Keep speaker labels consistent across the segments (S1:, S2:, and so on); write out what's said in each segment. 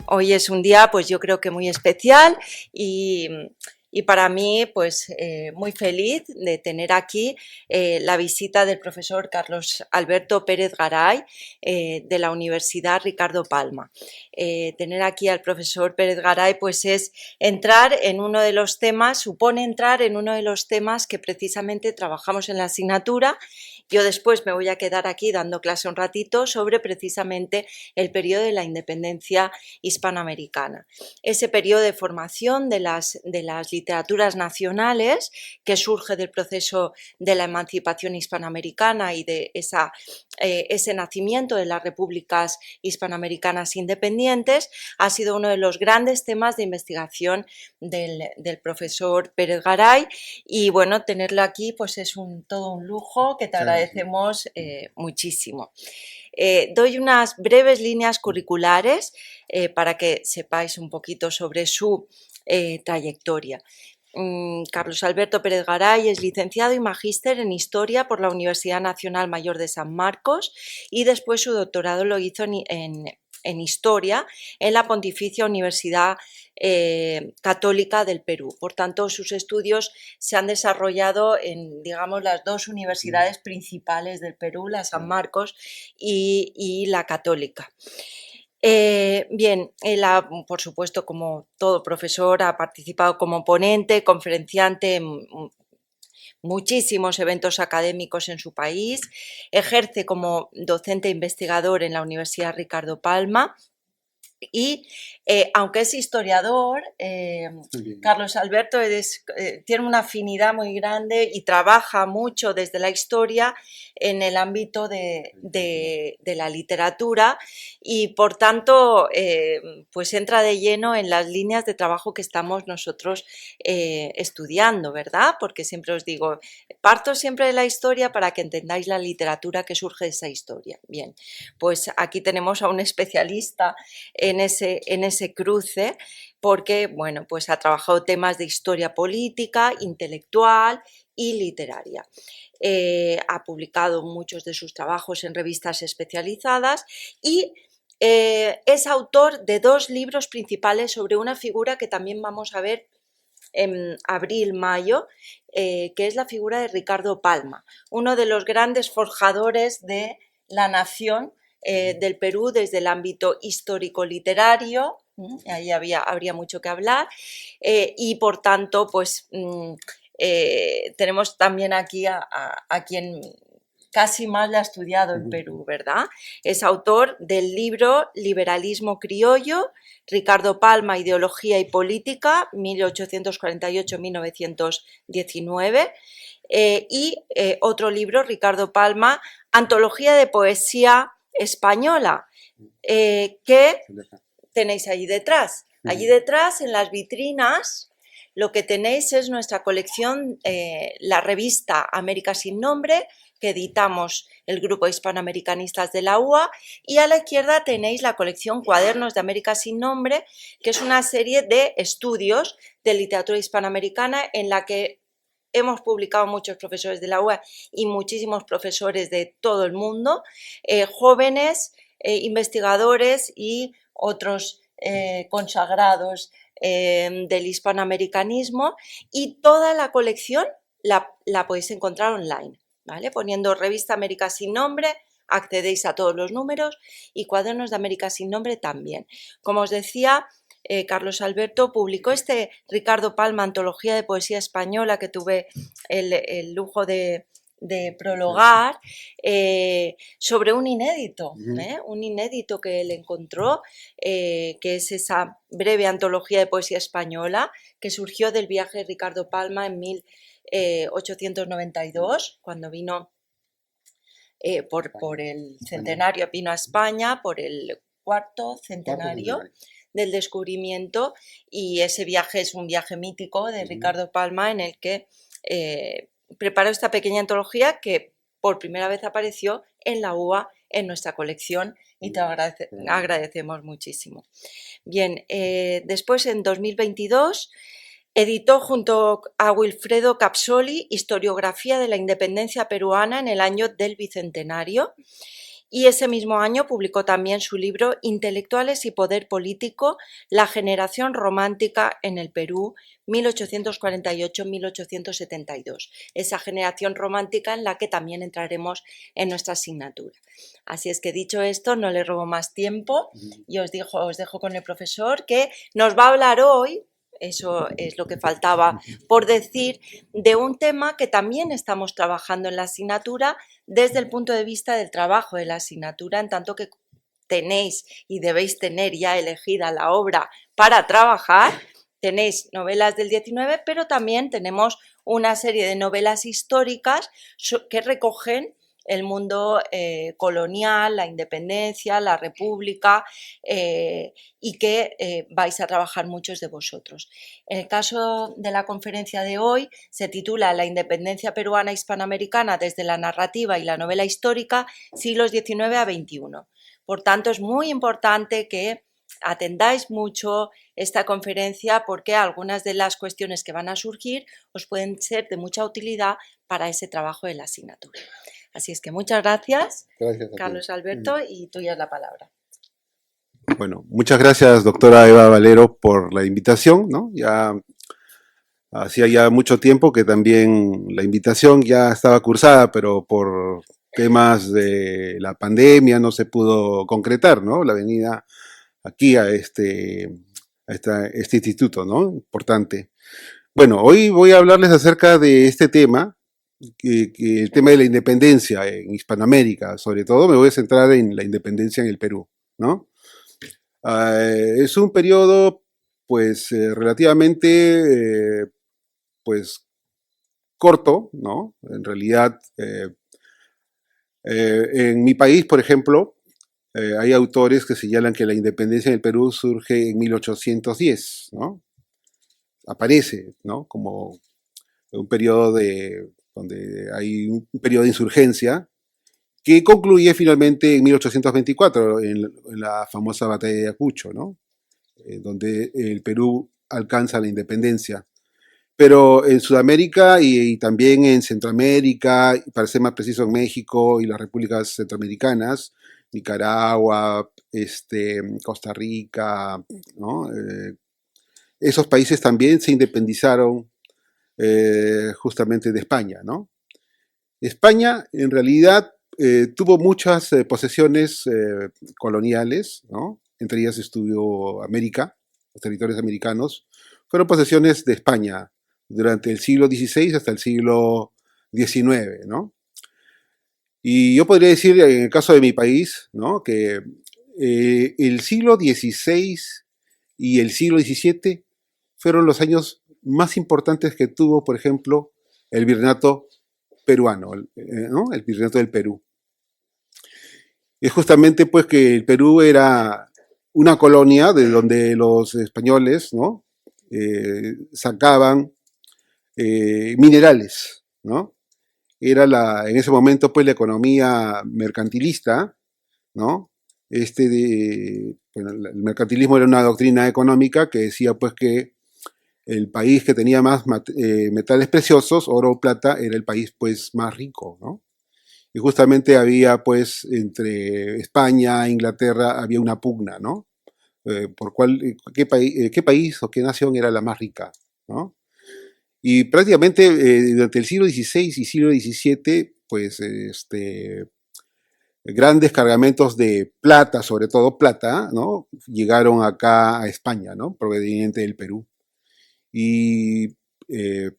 S1: Hoy es un día, pues yo creo que muy especial y para mí, pues muy feliz de tener aquí la visita del profesor Carlos Alberto Pérez Garay de la Universidad Ricardo Palma. Tener aquí al profesor Pérez Garay, pues es entrar en uno de los temas, supone entrar en uno de los temas que precisamente trabajamos en la asignatura. Yo después me voy a quedar aquí dando clase un ratito sobre precisamente el periodo de la independencia hispanoamericana. Ese periodo de formación de las literaturas nacionales que surge del proceso de la emancipación hispanoamericana y de ese nacimiento de las repúblicas hispanoamericanas independientes ha sido uno de los grandes temas de investigación del profesor Pérez Garay y bueno, tenerlo aquí pues es todo un lujo que te agradecemos muchísimo. Doy unas breves líneas curriculares para que sepáis un poquito sobre su trayectoria. Carlos Alberto Pérez Garay es licenciado y magíster en Historia por la Universidad Nacional Mayor de San Marcos y después su doctorado lo hizo en Historia en la Pontificia Universidad Católica del Perú. Por tanto, sus estudios se han desarrollado en, digamos, las dos universidades principales del Perú, la San Marcos y la Católica. Bien, él por supuesto, como todo profesor, ha participado como ponente, conferenciante en muchísimos eventos académicos en su país, ejerce como docente e investigador en la Universidad Ricardo Palma y aunque es historiador, Carlos Alberto tiene una afinidad muy grande y trabaja mucho desde la historia en el ámbito de la literatura y por tanto pues entra de lleno en las líneas de trabajo que estamos nosotros estudiando, ¿verdad? Porque siempre os digo, parto siempre de la historia para que entendáis la literatura que surge de esa historia. Bien, pues aquí tenemos a un especialista en ese cruce porque, bueno, pues ha trabajado temas de historia política, intelectual y literaria. Ha publicado muchos de sus trabajos en revistas especializadas y es autor de dos libros principales sobre una figura que también vamos a ver en abril-mayo, que es la figura de Ricardo Palma, uno de los grandes forjadores de la nación del Perú desde el ámbito histórico-literario, ahí habría mucho que hablar, y por tanto, pues tenemos también aquí a quien casi más le ha estudiado en Perú, ¿verdad? Es autor del libro Liberalismo criollo, Ricardo Palma, Ideología y Política, 1848-1919, y otro libro, Ricardo Palma, Antología de Poesía Española, que tenéis allí detrás. Allí detrás, en las vitrinas, lo que tenéis es nuestra colección, la revista América sin nombre, que editamos el Grupo Hispanoamericanistas de la UA, y a la izquierda tenéis la colección Cuadernos de América sin nombre, que es una serie de estudios de literatura hispanoamericana en la que hemos publicado muchos profesores de la UA y muchísimos profesores de todo el mundo, jóvenes, investigadores y otros consagrados del hispanoamericanismo, y toda la colección la podéis encontrar online, ¿vale? Poniendo Revista América sin nombre, accedéis a todos los números y Cuadernos de América sin nombre también. Como os decía, Carlos Alberto publicó este Ricardo Palma, Antología de Poesía Española, que tuve el lujo de prologar, sobre un inédito que él encontró, que es esa breve antología de poesía española que surgió del viaje de Ricardo Palma en 1892, cuando vino por el centenario, vino a España por el cuarto centenario del descubrimiento, y ese viaje es un viaje mítico de Ricardo Palma en el que preparó esta pequeña antología que por primera vez apareció en la UA, en nuestra colección, y te agradecemos muchísimo. Bien, después en 2022 editó junto a Wilfredo Capsoli Historiografía de la Independencia Peruana en el año del Bicentenario, y ese mismo año publicó también su libro Intelectuales y Poder Político, la generación romántica en el Perú 1848-1872, esa generación romántica en la que también entraremos en nuestra asignatura. Así es que dicho esto, no le robo más tiempo y os dejo con el profesor que nos va a hablar hoy, eso es lo que faltaba por decir, de un tema que también estamos trabajando en la asignatura desde el punto de vista del trabajo de la asignatura, en tanto que tenéis y debéis tener ya elegida la obra para trabajar. Tenéis novelas del 19, pero también tenemos una serie de novelas históricas que recogen el mundo colonial, la independencia, la república, y que vais a trabajar muchos de vosotros. En el caso de la conferencia de hoy se titula La independencia peruana hispanoamericana desde la narrativa y la novela histórica, siglos XIX a XXI. Por tanto, es muy importante que atendáis mucho esta conferencia porque algunas de las cuestiones que van a surgir os pueden ser de mucha utilidad para ese trabajo de la asignatura. Así es que muchas gracias, Carlos Alberto, y tuya es la palabra.
S2: Bueno, muchas gracias, doctora Eva Valero, por la invitación, ¿no? Ya hacía ya mucho tiempo que también la invitación ya estaba cursada, pero por temas de la pandemia no se pudo concretar, ¿no? La venida aquí a este instituto, ¿no? Importante. Bueno, hoy voy a hablarles acerca de este tema, que el tema de la independencia en Hispanoamérica, sobre todo me voy a centrar en la independencia en el Perú, ¿no? Es un periodo, pues, relativamente, pues, corto, ¿no? En realidad, en mi país, por ejemplo, hay autores que señalan que la independencia del Perú surge en 1810, ¿no? Aparece, ¿no? Como un periodo donde hay un periodo de insurgencia que concluye finalmente en 1824, en la famosa batalla de Ayacucho, ¿no? Donde el Perú alcanza la independencia. Pero en Sudamérica y también en Centroamérica, para ser más preciso en México y las repúblicas centroamericanas, Nicaragua, Costa Rica, ¿no? Esos países también se independizaron justamente de España, ¿no? España en realidad tuvo muchas posesiones coloniales, ¿no? Entre ellas estuvo América, los territorios americanos, fueron posesiones de España durante el siglo XVI hasta el siglo XIX, ¿no? Y yo podría decir, en el caso de mi país, ¿no? Que el siglo XVI y el siglo XVII fueron los años más importantes que tuvo, por ejemplo, el virreinato peruano, ¿no? El virreinato del Perú. Es justamente pues que el Perú era una colonia de donde los españoles, ¿no? Sacaban minerales, ¿no? Era en ese momento pues la economía mercantilista, ¿no? Bueno, el mercantilismo era una doctrina económica que decía pues que el país que tenía más metales preciosos, oro o plata, era el país pues más rico, ¿no? Y justamente había pues entre España e Inglaterra había una pugna, ¿no? Por qué país o qué nación era la más rica, ¿no? Y prácticamente durante el siglo XVI y siglo XVII, pues grandes cargamentos de plata, sobre todo plata, ¿no? Llegaron acá a España, ¿no? Proveniente del Perú. Y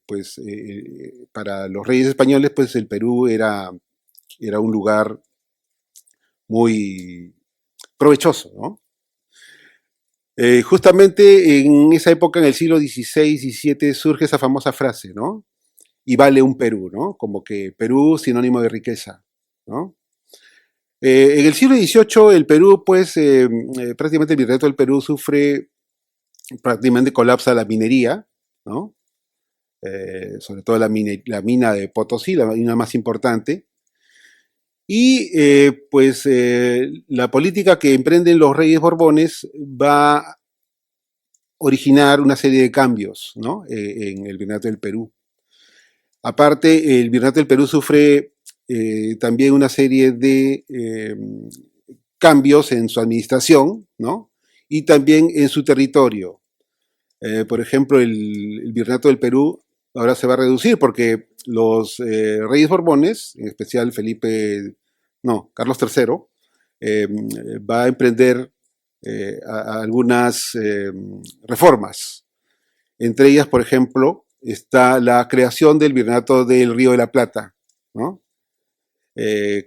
S2: pues para los reyes españoles, pues el Perú era un lugar muy provechoso, ¿no? Justamente en esa época, en el siglo XVI, XVII, surge esa famosa frase, ¿no? Y vale un Perú, ¿no? Como que Perú sinónimo de riqueza, ¿no? En el siglo XVIII, el Perú, pues, prácticamente el virreinato del Perú sufre, prácticamente colapsa la minería, ¿no? Sobre todo la mina de Potosí, la mina más importante. Y pues la política que emprenden los reyes Borbones va a originar una serie de cambios, ¿no? En el virreinato del Perú. Aparte, el virreinato del Perú sufre también una serie de cambios en su administración, ¿no? Y también en su territorio. Por ejemplo, el Virreinato del Perú ahora se va a reducir porque los reyes Borbones, en especial Carlos III, va a emprender algunas reformas. Entre ellas, por ejemplo, está la creación del Virreinato del Río de la Plata, ¿no? Que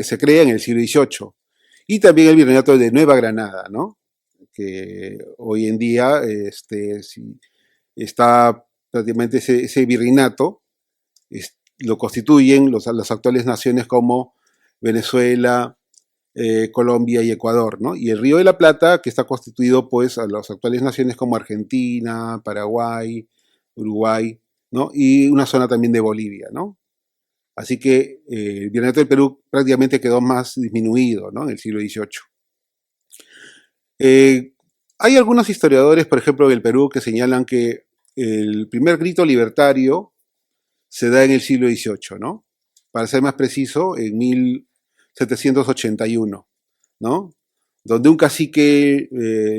S2: se crea en el siglo XVIII. Y también el Virreinato de Nueva Granada, ¿no? Que hoy en día está prácticamente ese virreinato, lo constituyen las actuales naciones como Venezuela, Colombia y Ecuador, ¿no? Y el Río de la Plata, que está constituido pues a las actuales naciones como Argentina, Paraguay, Uruguay, ¿no? Y una zona también de Bolivia, ¿no? Así que el virreinato del Perú prácticamente quedó más disminuido, ¿no? En el siglo XVIII. Hay algunos historiadores, por ejemplo, del Perú, que señalan que el primer grito libertario se da en el siglo XVIII, ¿no? Para ser más preciso, en 1781, ¿no? Donde un cacique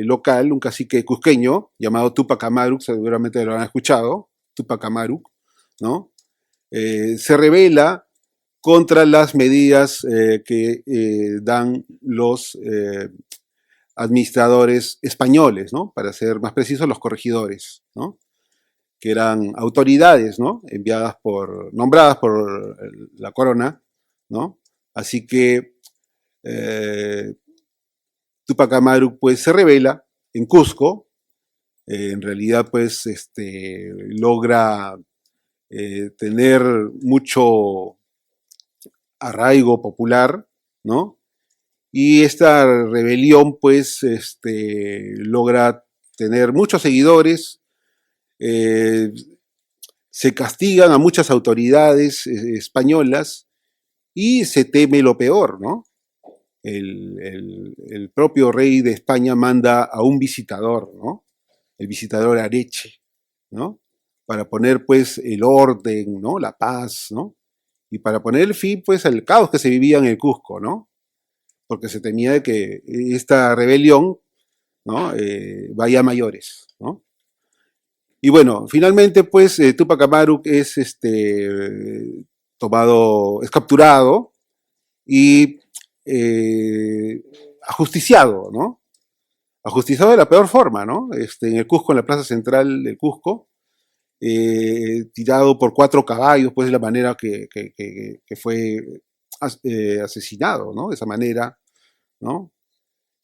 S2: local, un cacique cusqueño, llamado Tupac Amaru, seguramente lo han escuchado, Tupac Amaru, ¿no? Se rebela contra las medidas que dan los administradores españoles, ¿no? Para ser más precisos, los corregidores, ¿no? Que eran autoridades, ¿no? Nombradas por la corona, ¿no? Así que Tupac Amaru pues se rebela en Cusco, en realidad pues logra tener mucho arraigo popular, ¿no? Y esta rebelión pues logra tener muchos seguidores, eh, se castigan a muchas autoridades españolas y se teme lo peor, ¿no? El propio rey de España manda a un visitador, ¿no? El visitador Areche, ¿no? Para poner pues el orden, ¿no? La paz, ¿no? Y para poner el fin pues al caos que se vivía en el Cusco, ¿no? Porque se temía de que esta rebelión, ¿no? Vaya a mayores, ¿no? Y bueno, finalmente pues Tupac Amaru es es capturado y ajusticiado, ¿no? Ajusticiado de la peor forma, ¿no? En el Cusco, en la plaza central del Cusco, tirado por 4 caballos, pues de la manera que fue asesinado, ¿no? De esa manera, ¿no?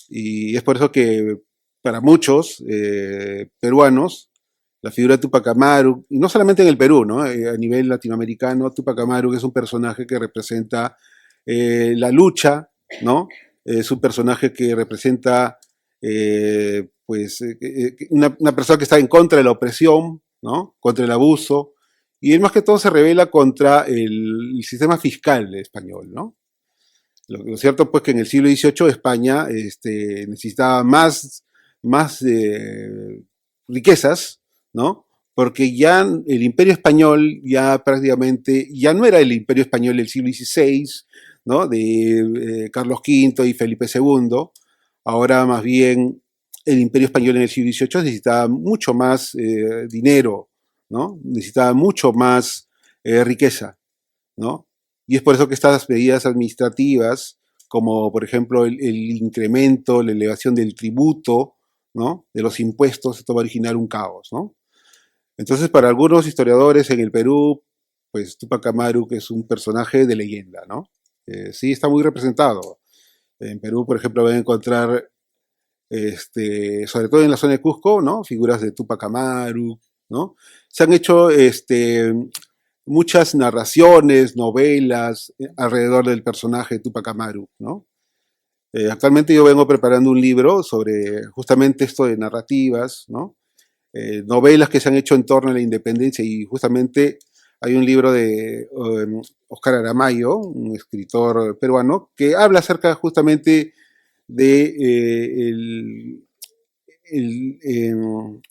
S2: Y es por eso que para muchos peruanos, la figura de Tupac Amaru, y no solamente en el Perú, ¿no? A nivel latinoamericano, Tupac Amaru es un personaje que representa la lucha, ¿no? Es un personaje que representa una persona que está en contra de la opresión, ¿no? Contra el abuso, y él más que todo se revela contra el sistema fiscal español, ¿no? Lo cierto pues que en el siglo XVIII España necesitaba más riquezas, ¿no? Porque ya el imperio español ya prácticamente, ya no era el imperio español del siglo XVI, ¿no? De Carlos V y Felipe II, ahora más bien el imperio español en el siglo XVIII necesitaba mucho más dinero, ¿no? Necesitaba mucho más riqueza, ¿no? Y es por eso que estas medidas administrativas, como por ejemplo el incremento, la elevación del tributo, ¿no? De los impuestos, esto va a originar un caos, ¿no? Entonces, para algunos historiadores en el Perú, pues Tupac Amaru es un personaje de leyenda, ¿no? Sí, está muy representado. En Perú, por ejemplo, van a encontrar, sobre todo en la zona de Cusco, ¿no? Figuras de Tupac Amaru, ¿no? Se han hecho muchas narraciones, novelas alrededor del personaje de Tupac Amaru, ¿no? Actualmente yo vengo preparando un libro sobre justamente esto de narrativas, ¿no? Novelas que se han hecho en torno a la independencia y justamente hay un libro de Oscar Aramayo, un escritor peruano, que habla acerca justamente de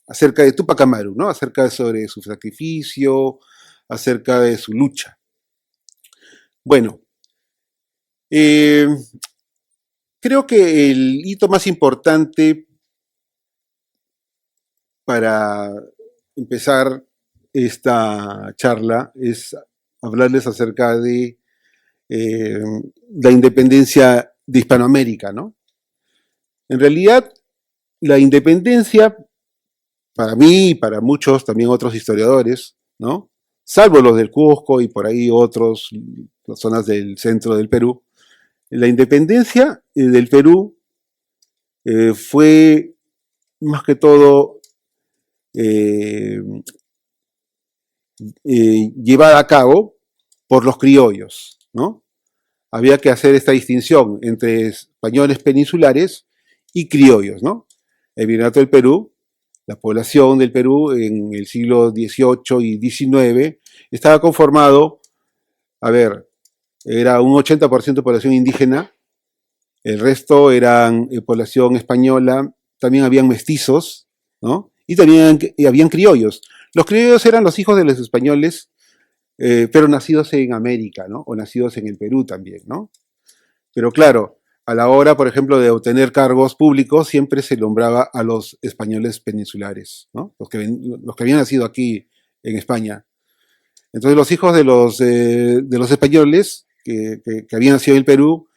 S2: acerca de Tupac Amaru, ¿no? Acerca sobre su sacrificio, acerca de su lucha. Bueno, eh, creo que el hito más importante para empezar esta charla es hablarles acerca de eh, la independencia de Hispanoamérica, ¿no? En realidad, la independencia, para mí y para muchos también otros historiadores, ¿no? Salvo los del Cusco y por ahí otros, las zonas del centro del Perú, la independencia del Perú fue más que todo eh, llevada a cabo por los criollos, ¿no? Había que hacer esta distinción entre españoles peninsulares y criollos, ¿no? El Virreinato del Perú, la población del Perú en el siglo XVIII y XIX estaba conformado, a ver, era un 80% de población indígena, el resto eran población española, también habían mestizos, ¿no? Y también habían criollos. Los criollos eran los hijos de los españoles, pero nacidos en América, ¿no? O nacidos en el Perú también, ¿no? Pero claro, a la hora, por ejemplo, de obtener cargos públicos, siempre se nombraba a los españoles peninsulares, ¿no? Los que habían nacido aquí en España. Entonces los hijos de los españoles que habían nacido en el Perú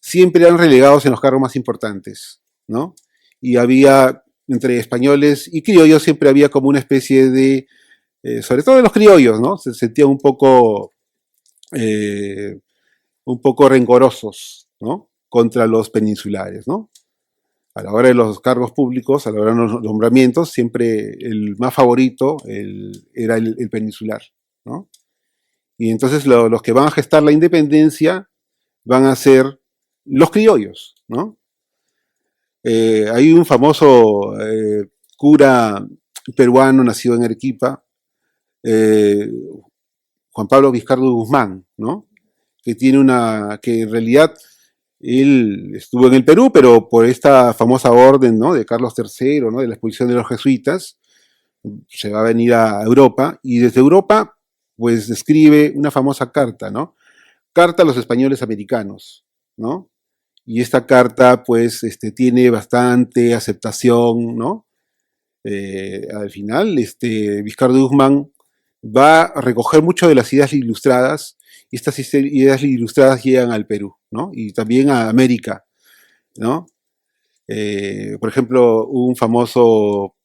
S2: siempre eran relegados en los cargos más importantes, ¿no? Y había, entre españoles y criollos, siempre había como una especie de, sobre todo de los criollos, ¿no? Se sentían un poco rencorosos, ¿no? Contra los peninsulares, ¿no? A la hora de los cargos públicos, a la hora de los nombramientos, siempre el más favorito era el peninsular, ¿no? Y entonces los que van a gestar la independencia van a ser los criollos, ¿no? Hay un famoso cura peruano nacido en Arequipa, eh, Juan Pablo Vizcardo Guzmán, ¿no? Que en realidad él estuvo en el Perú, pero por esta famosa orden, ¿no? De Carlos III, ¿no? De la expulsión de los jesuitas, se va a venir a Europa y desde Europa, pues escribe una famosa carta, ¿no? Carta a los españoles americanos, ¿no? Y esta carta, pues, tiene bastante aceptación, ¿no? Al final, Vizcardo Guzmán va a recoger mucho de las ideas ilustradas y estas ideas ilustradas llegan al Perú, ¿no? Y también a América, ¿no? Por ejemplo, un famoso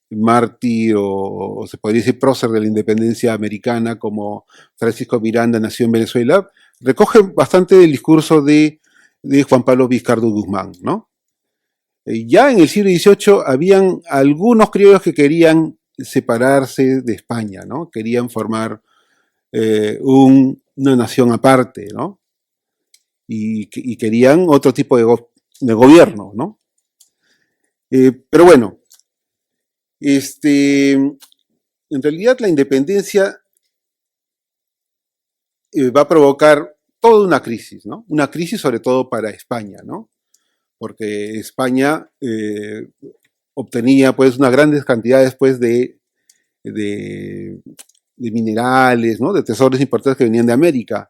S2: mártir o se podría decir prócer de la independencia americana como Francisco Miranda nació en Venezuela, recoge bastante del discurso de Juan Pablo Vizcardo Guzmán, ¿no? Ya en el siglo XVIII habían algunos criollos que querían separarse de España, ¿no? Querían formar una nación aparte, ¿no? Y querían otro tipo de gobierno, ¿no? Pero bueno, en realidad la independencia va a provocar toda una crisis, ¿no? Una crisis sobre todo para España, ¿no? Porque España obtenía pues unas grandes cantidades pues de, de minerales, ¿no? De tesoros importantes que venían de América.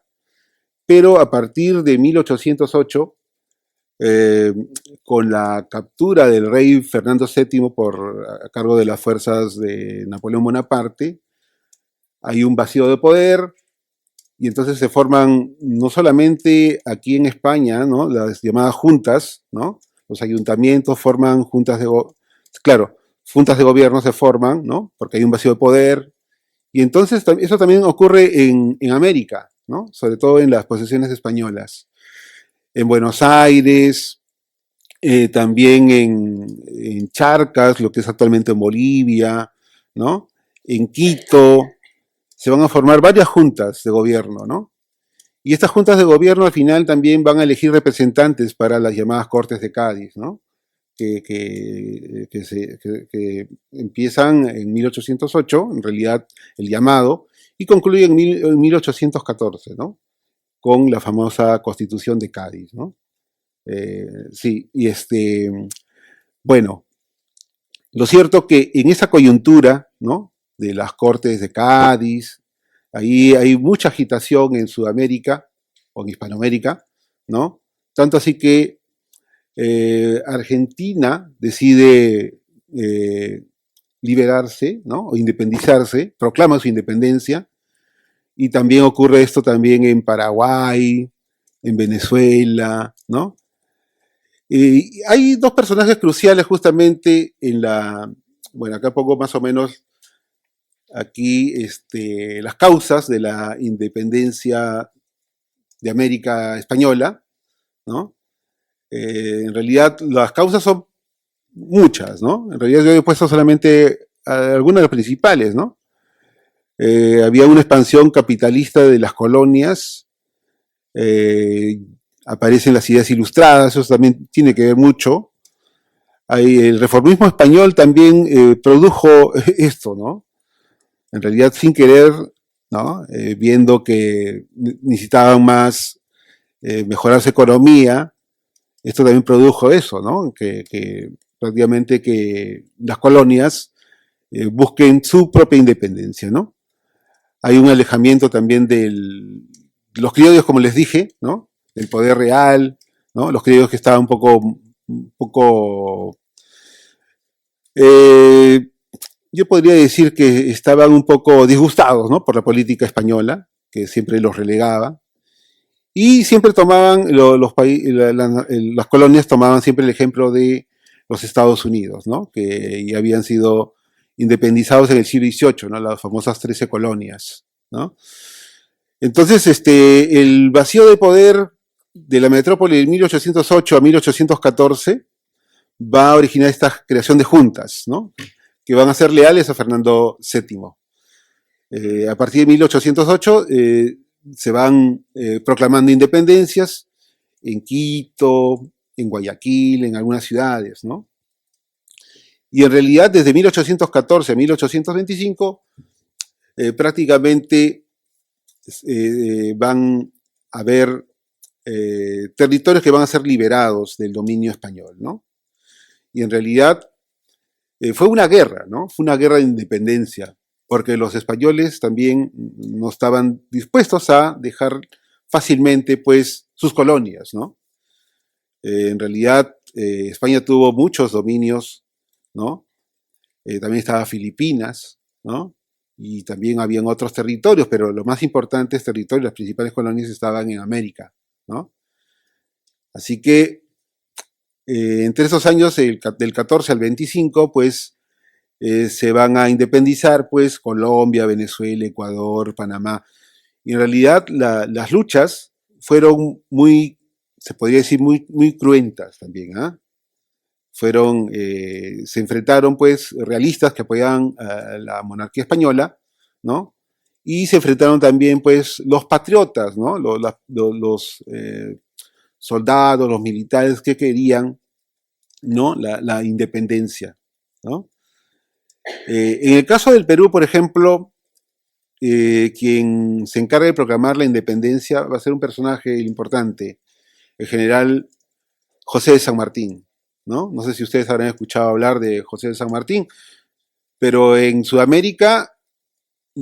S2: Pero a partir de 1808, eh, con la captura del rey Fernando VII a cargo de las fuerzas de Napoleón Bonaparte, hay un vacío de poder y entonces se forman no solamente aquí en España, ¿no? Las llamadas juntas, ¿no? Los ayuntamientos forman juntas claro, juntas de gobierno se forman, ¿no? Porque hay un vacío de poder. Y entonces eso también ocurre en América, ¿no? Sobre todo en las posesiones españolas. En Buenos Aires, también en Charcas, lo que es actualmente en Bolivia, ¿no? En Quito, se van a formar varias juntas de gobierno, ¿no? Y estas juntas de gobierno al final también van a elegir representantes para las llamadas Cortes de Cádiz, ¿no? Que empiezan en 1808, en realidad el llamado, y concluyen en 1814, ¿no? Con la famosa Constitución de Cádiz, ¿no? Sí, y bueno, lo cierto que en esa coyuntura, ¿no? De las Cortes de Cádiz, ahí hay mucha agitación en Sudamérica, o en Hispanoamérica, ¿no? Tanto así que Argentina decide liberarse, ¿no? O independizarse, proclama su independencia, y también ocurre esto también en Paraguay, en Venezuela, ¿no? Hay dos personajes cruciales justamente en bueno, acá pongo más o menos aquí las causas de la independencia de América Española, ¿no? En realidad las causas son muchas, ¿no? En realidad yo he puesto solamente algunas de las principales, ¿no? Había una expansión capitalista de las colonias, aparecen las ideas ilustradas, eso también tiene que ver mucho. El reformismo español también produjo esto, ¿no? En realidad sin querer, ¿no? Viendo que necesitaban más mejorar su economía, esto también produjo eso, ¿no? Que prácticamente que las colonias busquen su propia independencia, ¿no? Hay un alejamiento también de los criollos, como les dije, ¿no? Del poder real, ¿no? Los criollos que estaban un poco eh, yo podría decir que estaban un poco disgustados, ¿no? Por la política española, que siempre los relegaba, y siempre tomaban, las colonias tomaban siempre el ejemplo de los Estados Unidos, ¿no? Que ya habían sido independizados en el siglo XVIII, ¿no? Las famosas 13 colonias, ¿no? Entonces, el vacío de poder de la metrópoli de 1808 a 1814 va a originar esta creación de juntas, ¿no? Que van a ser leales a Fernando VII. A partir de 1808 se van proclamando independencias en Quito, en Guayaquil, en algunas ciudades, ¿no? Y en realidad desde 1814 a 1825 prácticamente van a haber territorios que van a ser liberados del dominio español, ¿no? Y en realidad fue una guerra, ¿no? Fue una guerra de independencia, porque los españoles también no estaban dispuestos a dejar fácilmente, pues, sus colonias, ¿no? En realidad, España tuvo muchos dominios, ¿no? También estaba Filipinas, ¿no? Y también habían otros territorios, pero los más importantes territorios, las principales colonias estaban en América, ¿no? Así que entre esos años, del 14 al 25, pues, se van a independizar, pues, Colombia, Venezuela, Ecuador, Panamá. Y en realidad las luchas fueron muy, se podría decir, muy cruentas también, ¿ah? Se enfrentaron, pues, realistas que apoyaban a la monarquía española, ¿no? Y se enfrentaron también, pues, los patriotas, ¿no? Los soldados, los militares que querían, ¿no? La independencia, ¿no? En el caso del Perú, por ejemplo, quien se encarga de proclamar la independencia va a ser un personaje importante, el general José de San Martín, ¿no? No sé si ustedes habrán escuchado hablar de José de San Martín, pero en Sudamérica,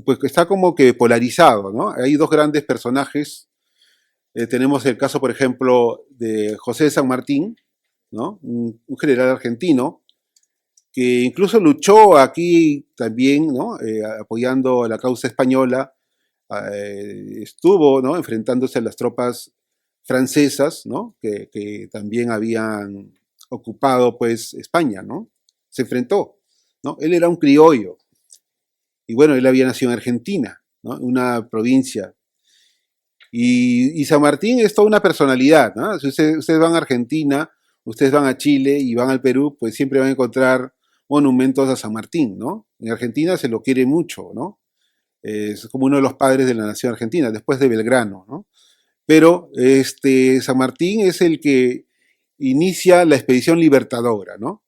S2: pues está como que polarizado, ¿no? Hay dos grandes personajes. Tenemos el caso, por ejemplo, de José de San Martín, ¿no? Un general argentino que incluso luchó aquí también, ¿no? Apoyando a la causa española, estuvo, ¿no? Enfrentándose a las tropas francesas, ¿no? Que también habían ocupado, pues, España, ¿no? Se enfrentó, ¿no? Él era un criollo, y bueno, él había nacido en Argentina, ¿no? Una provincia. Y San Martín es toda una personalidad, ¿no? Si ustedes van a Argentina, ustedes van a Chile y van al Perú, pues siempre van a encontrar monumentos a San Martín, ¿no? En Argentina se lo quiere mucho, ¿no? Es como uno de los padres de la nación argentina, después de Belgrano, ¿no? Pero San Martín es el que inicia la expedición libertadora, ¿no?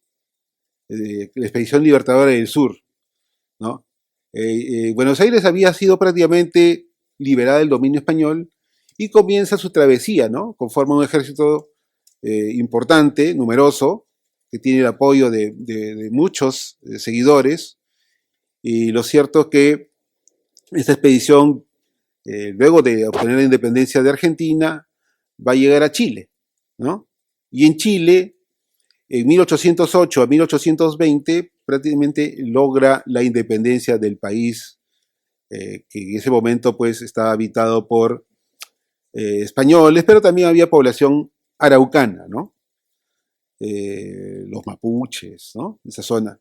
S2: La expedición libertadora del sur, ¿no? Buenos Aires había sido prácticamente liberada del dominio español y comienza su travesía, ¿no? Conforma un ejército importante, numeroso, que tiene el apoyo de muchos seguidores, y lo cierto es que esta expedición luego de obtener la independencia de Argentina, va a llegar a Chile, ¿no? Y en Chile, en 1808 a 1820, prácticamente logra la independencia del país, que en ese momento pues estaba habitado por españoles, pero también había población araucana, ¿no? Los mapuches, ¿no? Esa zona.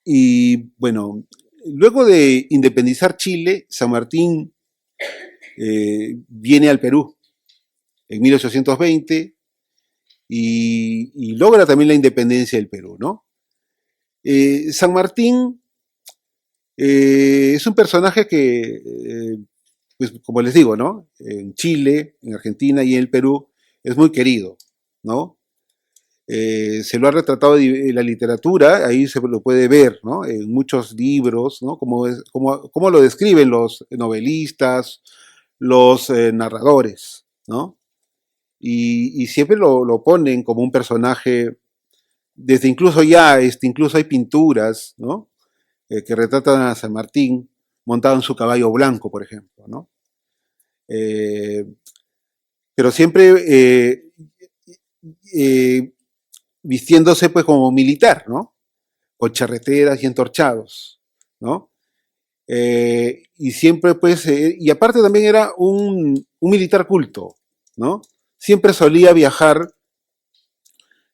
S2: Y bueno, luego de independizar Chile, San Martín viene al Perú en 1820 y logra también la independencia del Perú, ¿no? San Martín es un personaje que, pues como les digo, ¿no? En Chile, en Argentina y en el Perú es muy querido, ¿no? Se lo ha retratado en la literatura, ahí se lo puede ver, ¿no? En muchos libros, ¿no? Como lo describen los novelistas, los narradores, ¿no? Y siempre lo ponen como un personaje, desde incluso hay pinturas, ¿no? Que retratan a San Martín montado en su caballo blanco, por ejemplo, ¿no? Eh, pero siempre eh, vistiéndose pues como militar, ¿no? Con charreteras y entorchados, ¿no? Y siempre pues, y aparte también era un militar culto, ¿no? Siempre solía viajar,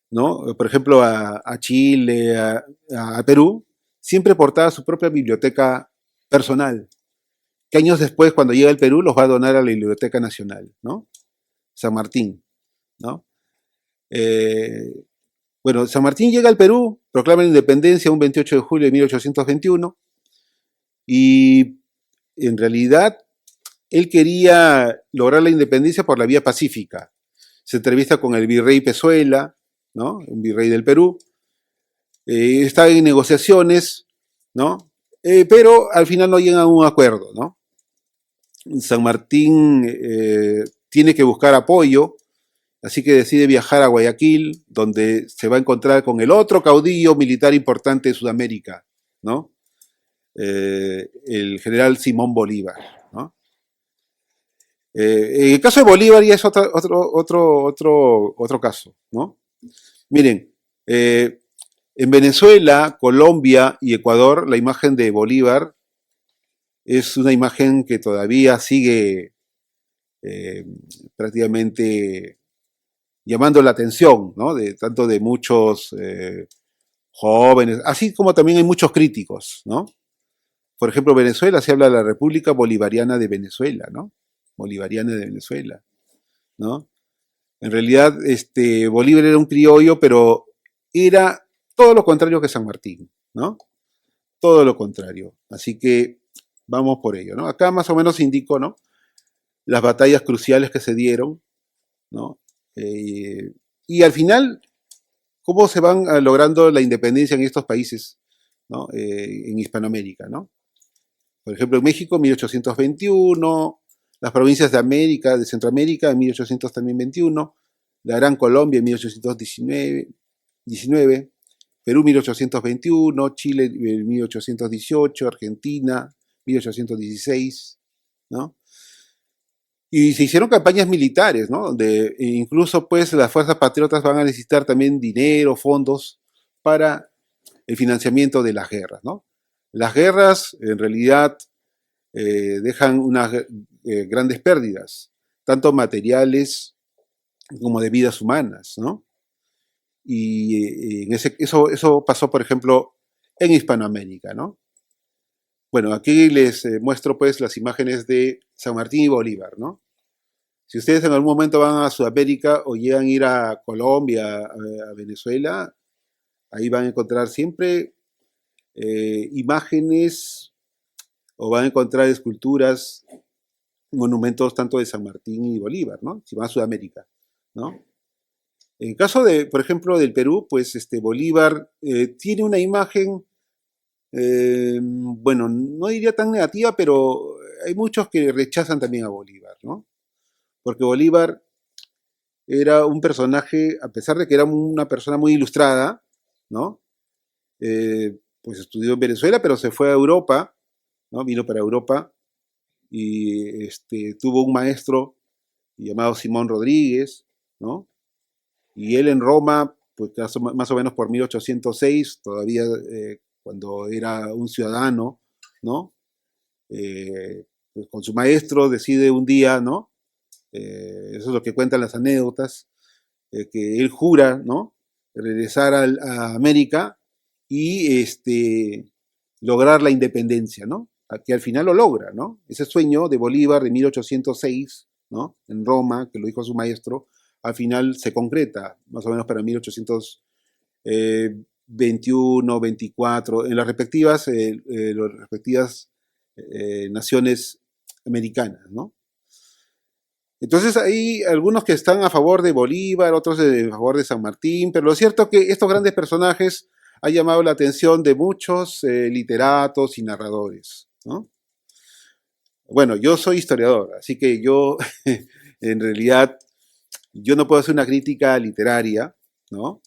S2: ¿no? Por ejemplo, a Chile, a Perú, siempre portaba su propia biblioteca personal, que años después, cuando llega al Perú, los va a donar a la Biblioteca Nacional, ¿no? San Martín, ¿no? Eh, bueno, San Martín llega al Perú, proclama la independencia un 28 de julio de 1821 y en realidad él quería lograr la independencia por la vía pacífica. Se entrevista con el virrey Pezuela, ¿no? Un virrey del Perú. Está en negociaciones, ¿no? Pero al final no llegan a un acuerdo, ¿no? San Martín tiene que buscar apoyo, así que decide viajar a Guayaquil, donde se va a encontrar con el otro caudillo militar importante de Sudamérica, ¿no? El general Simón Bolívar, ¿no? En el caso de Bolívar ya es otro caso, ¿no? Miren, en Venezuela, Colombia y Ecuador, la imagen de Bolívar es una imagen que todavía sigue eh, prácticamente llamando la atención, ¿no? Tanto de muchos jóvenes, así como también hay muchos críticos, ¿no? Por ejemplo, Venezuela se habla de la República Bolivariana de Venezuela, ¿no? Bolivariana de Venezuela, ¿no? En realidad, Bolívar era un criollo, pero era todo lo contrario que San Martín, ¿no? Todo lo contrario. Así que vamos por ello, ¿no? Acá más o menos indico, ¿no? Las batallas cruciales que se dieron, ¿no? Y al final, cómo se van logrando la independencia en estos países, ¿no? En Hispanoamérica, ¿no? Por ejemplo, en México, 1821, las provincias de América, de Centroamérica, en 1821, la Gran Colombia en 1819, Perú 1821, Chile en 1818, Argentina 1816, ¿no? Y se hicieron campañas militares, ¿no? Donde incluso pues las fuerzas patriotas van a necesitar también dinero, fondos para el financiamiento de las guerras, ¿no? Las guerras en realidad dejan unas grandes pérdidas, tanto materiales como de vidas humanas, ¿no? Y eso pasó, por ejemplo, en Hispanoamérica, ¿no? Bueno, aquí les muestro pues las imágenes de San Martín y Bolívar, ¿no? Si ustedes en algún momento van a Sudamérica o llegan a ir a Colombia, a Venezuela, ahí van a encontrar siempre imágenes o van a encontrar esculturas, monumentos tanto de San Martín y Bolívar, ¿no? Si van a Sudamérica, ¿no? En el caso de, por ejemplo, del Perú, pues Bolívar tiene una imagen, bueno, no diría tan negativa, pero hay muchos que rechazan también a Bolívar, ¿no? Porque Bolívar era un personaje, a pesar de que era una persona muy ilustrada, ¿no? Pues estudió en Venezuela, pero se fue a Europa, ¿no? Vino para Europa y tuvo un maestro llamado Simón Rodríguez, ¿no? Y él en Roma, pues más o menos por 1806, todavía cuando era un ciudadano, ¿no? Pues con su maestro decide un día, ¿no? Eso es lo que cuentan las anécdotas, que él jura, ¿no? Regresar a América y lograr la independencia, ¿no? Que al final lo logra, ¿no? Ese sueño de Bolívar de 1806, ¿no? En Roma, que lo dijo su maestro, al final se concreta, más o menos para 1821, 24, en las respectivas naciones americanas, ¿no? Entonces hay algunos que están a favor de Bolívar, otros a favor de San Martín, pero lo cierto es que estos grandes personajes han llamado la atención de muchos literatos y narradores, ¿no? Bueno, yo soy historiador, así que yo en realidad yo no puedo hacer una crítica literaria, ¿no?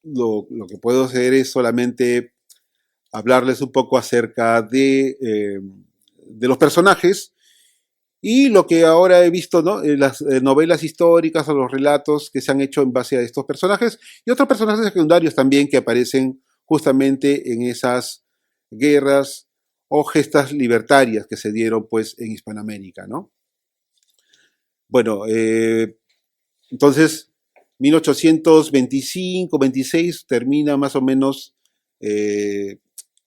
S2: Lo que puedo hacer es solamente hablarles un poco acerca de los personajes y lo que ahora he visto, ¿no? Las novelas históricas o los relatos que se han hecho en base a estos personajes y otros personajes secundarios también que aparecen justamente en esas guerras o gestas libertarias que se dieron pues en Hispanoamérica, ¿no? Bueno, entonces 1825-26 termina más o menos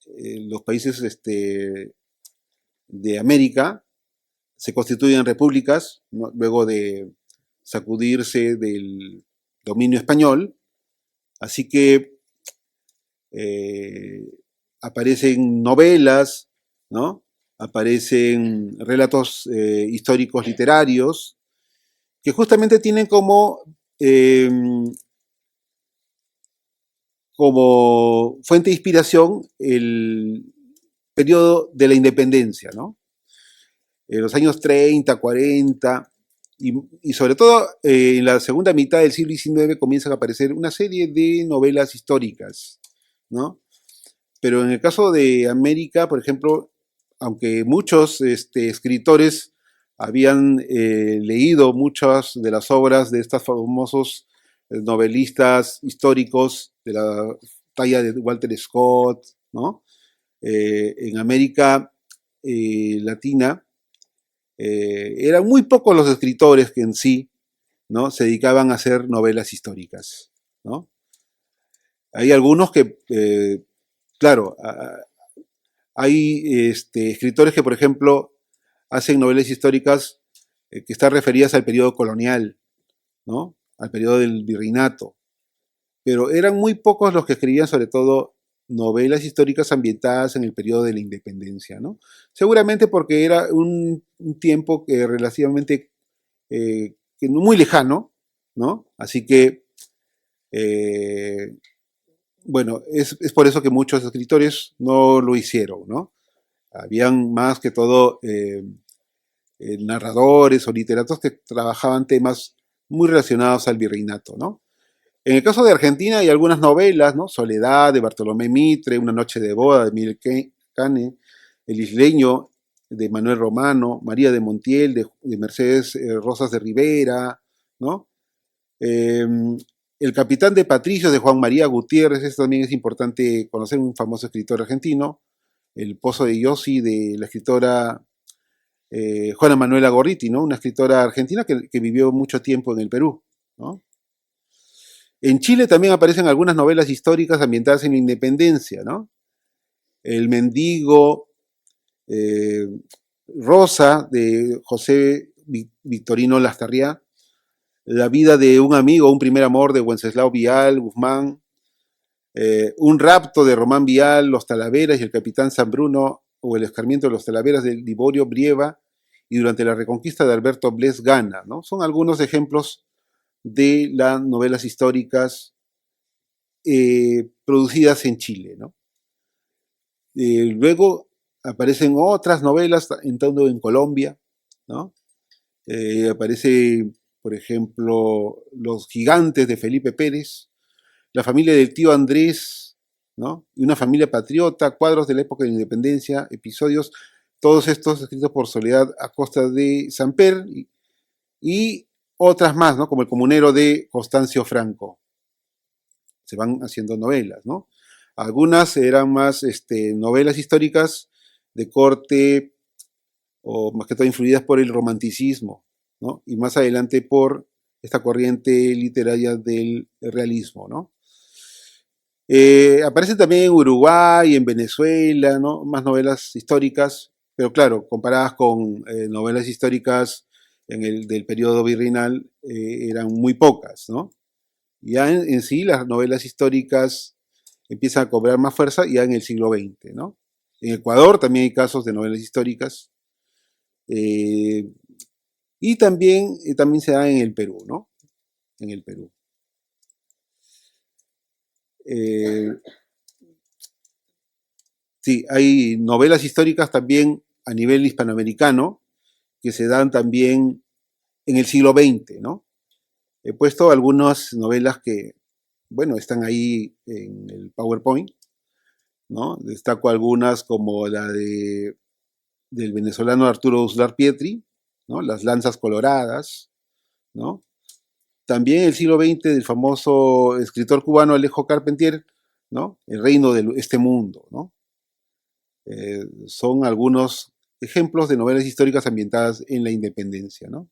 S2: los países de América se constituyen repúblicas, ¿no? Luego de sacudirse del dominio español. Así que eh, aparecen novelas, ¿no? Aparecen relatos históricos literarios que justamente tienen eh, como fuente de inspiración el periodo de la independencia, ¿no? En los años 30, 40, y sobre todo en la segunda mitad del siglo XIX comienzan a aparecer una serie de novelas históricas, ¿no? Pero en el caso de América, por ejemplo, aunque muchos escritores habían leído muchas de las obras de estos famosos novelistas históricos de la talla de Walter Scott, ¿no? En América Latina eran muy pocos los escritores que en sí, ¿no? Se dedicaban a hacer novelas históricas, ¿no? Hay algunos que, claro, hay escritores que, por ejemplo, hacen novelas históricas que están referidas al periodo colonial, ¿no? Al periodo del virreinato. Pero eran muy pocos los que escribían sobre todo novelas históricas ambientadas en el periodo de la independencia, ¿no? Seguramente porque era un tiempo relativamente muy lejano, ¿no? Así que, eh, bueno, es por eso que muchos escritores no lo hicieron, ¿no? Habían más que todo narradores o literatos que trabajaban temas muy relacionados al virreinato, ¿no? En el caso de Argentina hay algunas novelas, ¿no? Soledad, de Bartolomé Mitre, Una noche de boda, de Miguel Cane, El isleño, de Manuel Romano, María de Montiel, de Mercedes Rosas de Rivera, ¿no? Eh, el capitán de Patricios, de Juan María Gutiérrez, esto también es importante conocer, un famoso escritor argentino. El Pozo de Yossi, de la escritora Juana Manuela Gorriti, ¿no? Una escritora argentina que vivió mucho tiempo en el Perú, ¿no? En Chile también aparecen algunas novelas históricas ambientadas en la independencia, ¿no? El mendigo, eh, Rosa, de José Victorino Lastarria, La vida de un amigo, un primer amor, de Wenceslao Vial Guzmán, Un rapto, de Román Vial, Los Talaveras y el capitán San Bruno, o El escarmiento de los Talaveras, de Liborio Brieva, y Durante la reconquista, de Alberto Bles Gana, ¿no? Son algunos ejemplos de las novelas históricas producidas en Chile, ¿no? Luego aparecen otras novelas, entrando en Colombia, ¿no? Aparece, por ejemplo, Los gigantes, de Felipe Pérez, La familia del tío Andrés, ¿no? Y Una familia patriota, Cuadros de la época de la independencia, episodios. todos estos escritos por Soledad Acosta de Samper y otras más, ¿no? Como El comunero de Constancio Franco. Se van haciendo novelas, ¿no? Algunas eran más novelas históricas de corte, o más que todo influidas por el romanticismo, ¿no? Y más adelante por esta corriente literaria del realismo, ¿no? Aparecen también en Uruguay, en Venezuela, ¿no? Más novelas históricas, pero claro, comparadas con novelas históricas del periodo virreinal, eran muy pocas, ¿no? Ya en sí las novelas históricas empiezan a cobrar más fuerza ya en el siglo XX, ¿no? En Ecuador también hay casos de novelas históricas, eh, y también se da en el Perú, ¿no? En el Perú. Eh, sí, hay novelas históricas también a nivel hispanoamericano que se dan también en el siglo XX, ¿no? He puesto algunas novelas que, bueno, están ahí en el PowerPoint, ¿no? Destaco algunas como del venezolano Arturo Uslar Pietri, ¿no? Las lanzas coloradas, ¿no? También el siglo XX del famoso escritor cubano Alejo Carpentier, ¿no? El reino de este mundo, ¿no? Son algunos ejemplos de novelas históricas ambientadas en la independencia, ¿no?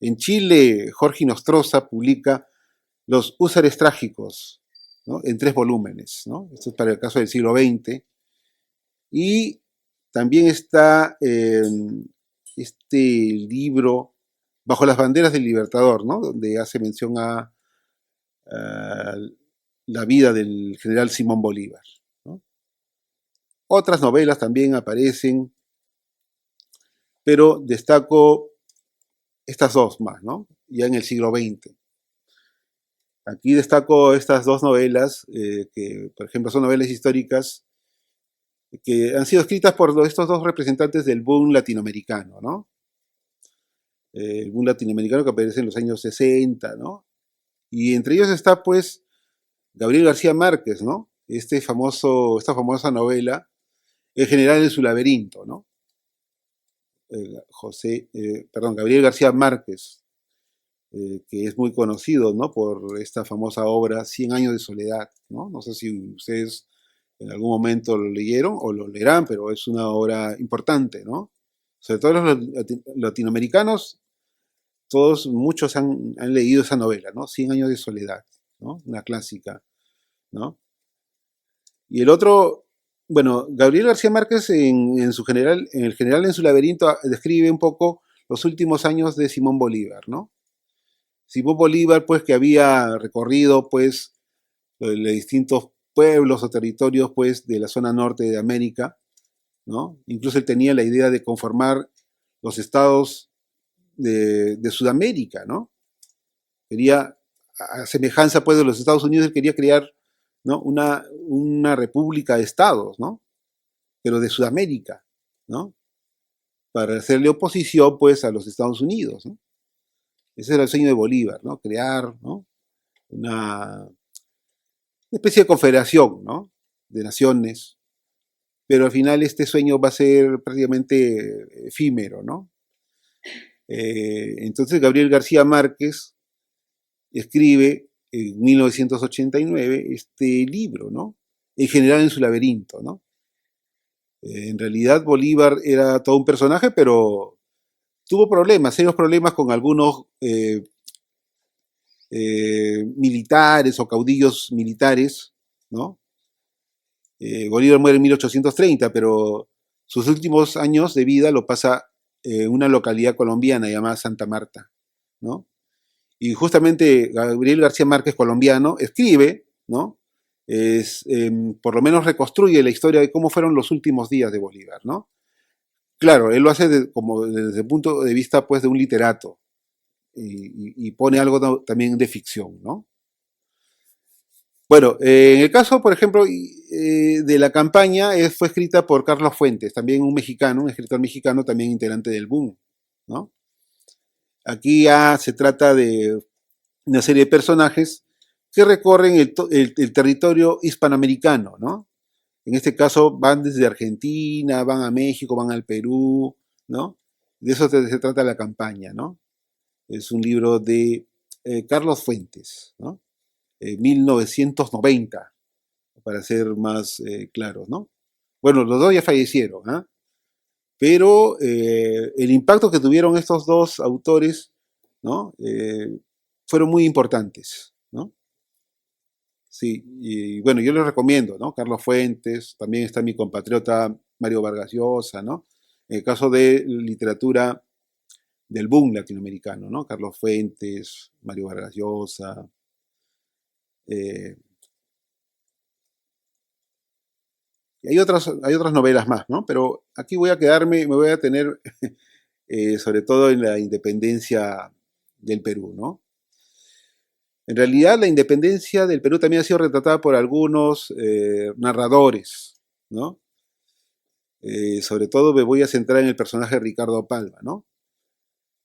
S2: En Chile, Jorge Nostroza publica Los Húsares Trágicos, ¿no? En 3 volúmenes, ¿no? Esto es para el caso del siglo XX. Y también está este libro Bajo las banderas del Libertador, ¿no? Donde hace mención a la vida del general Simón Bolívar, ¿no? Otras novelas también aparecen, pero destaco estas dos más, ¿no? Ya en el siglo XX. Aquí destaco estas dos novelas, que por ejemplo son novelas históricas que han sido escritas por estos dos representantes del boom latinoamericano, ¿no? El boom latinoamericano que aparece en los años 60, ¿no? Y entre ellos está, pues, Gabriel García Márquez, ¿no? Esta famosa novela, El general en su laberinto, ¿no? Gabriel García Márquez, que es muy conocido, ¿no? Por esta famosa obra Cien años de soledad, ¿no? No sé si ustedes en algún momento lo leyeron o lo leerán, pero es una obra importante, ¿no? Sobre todo los latinoamericanos, muchos han leído esa novela, ¿no? Cien años de soledad, ¿no? Una clásica, ¿no? Y el otro, bueno, Gabriel García Márquez en El general en su laberinto describe un poco los últimos años de Simón Bolívar, ¿no? Simón Bolívar, pues, que había recorrido, pues, los distintos pueblos o territorios, pues, de la zona norte de América, ¿no? Incluso él tenía la idea de conformar los estados de Sudamérica, ¿no? Quería, a semejanza, pues, de los Estados Unidos, él quería crear, ¿no? Una república de estados, ¿no? Pero de Sudamérica, ¿no? Para hacerle oposición, pues, a los Estados Unidos, ¿no? Ese era el sueño de Bolívar, ¿no? Crear, ¿no? Una especie de confederación, ¿no? De naciones, pero al final este sueño va a ser prácticamente efímero, ¿no? Entonces Gabriel García Márquez escribe en 1989 este libro, ¿no? En general en su laberinto, ¿no? En realidad Bolívar era todo un personaje, pero tuvo problemas, serios problemas con algunos militares o caudillos militares, ¿no? Bolívar muere en 1830, pero sus últimos años de vida lo pasa en una localidad colombiana llamada Santa Marta, ¿no? Y justamente Gabriel García Márquez, colombiano, escribe, ¿no? Por lo menos reconstruye la historia de cómo fueron los últimos días de Bolívar, ¿no? Claro, él lo hace como desde el punto de vista, pues, de un literato y pone algo también de ficción, ¿no? Bueno, en el caso, por ejemplo, de la campaña, fue escrita por Carlos Fuentes, también un mexicano, un escritor mexicano, también integrante del boom, ¿no? Aquí ya se trata de una serie de personajes que recorren el territorio hispanoamericano, ¿no? En este caso van desde Argentina, van a México, van al Perú, ¿no? De eso se trata la campaña, ¿no? Es un libro de Carlos Fuentes, ¿no? 1990, para ser más claros, ¿no? Bueno, los dos ya fallecieron, ¿ah? Pero el impacto que tuvieron estos dos autores, ¿no? Fueron muy importantes, ¿no? Sí, y bueno, yo les recomiendo, ¿no? Carlos Fuentes, también está mi compatriota Mario Vargas Llosa, ¿no? En el caso de literatura del boom latinoamericano, ¿no? Carlos Fuentes, Mario Vargas Llosa, eh, y hay otras novelas más, ¿no? Pero aquí voy a quedarme, me voy a tener sobre todo en la independencia del Perú, ¿no? En realidad la independencia del Perú también ha sido retratada por algunos narradores, ¿no? Sobre todo me voy a centrar en el personaje de Ricardo Palma, ¿no?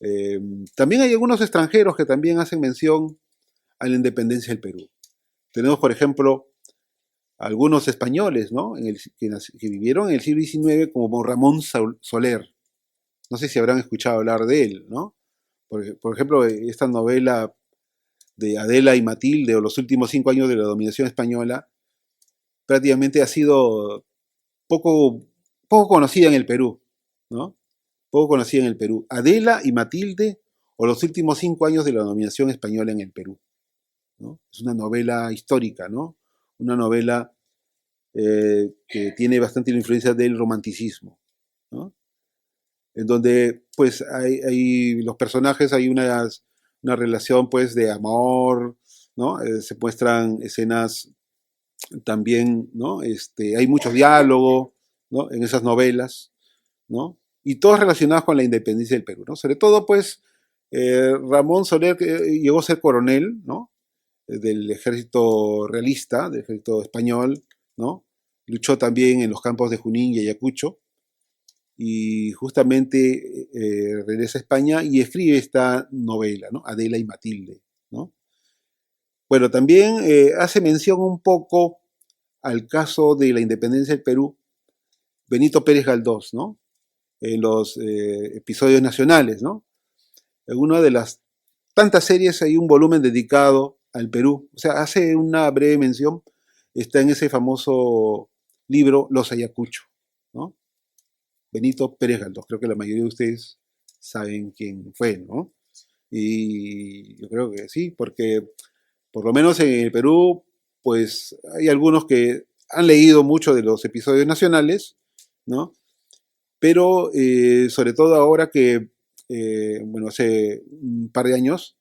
S2: Eh, También hay algunos extranjeros que también hacen mención a la independencia del Perú. Tenemos, por ejemplo, algunos españoles, ¿no? Que vivieron en el siglo XIX, como Ramón Soler. No sé si habrán escuchado hablar de él, ¿no? Por ejemplo, esta novela de Adela y Matilde, o los últimos 5 años de la dominación española, prácticamente ha sido poco, poco conocida en el Perú, ¿no? Poco conocida en el Perú. Adela y Matilde, o los últimos 5 años de la dominación española en el Perú, ¿no? Es una novela histórica, ¿no? Una novela que tiene bastante la influencia del romanticismo, ¿no? En donde pues hay los personajes, hay una relación pues de amor, ¿no? Se muestran escenas también, ¿no? Hay mucho diálogo, ¿no? En esas novelas, ¿no? Y todas relacionadas con la independencia del Perú, ¿no? Sobre todo, pues, Ramón Soler llegó a ser coronel, ¿no? Del ejército realista, del ejército español, ¿no? Luchó también en los campos de Junín y Ayacucho, y justamente regresa a España y escribe esta novela, ¿no? Adela y Matilde, ¿no? Bueno, también hace mención un poco al caso de la independencia del Perú, Benito Pérez Galdós, ¿no? En los episodios nacionales, ¿no? En una de las tantas series hay un volumen dedicado al Perú, o sea, hace una breve mención, está en ese famoso libro Los Ayacucho, ¿no? Benito Pérez Galdós, creo que la mayoría de ustedes saben quién fue, ¿no? Y yo creo que sí, porque por lo menos en el Perú, pues hay algunos que han leído mucho de los episodios nacionales, ¿no? Pero sobre todo ahora que, bueno, hace un par de años,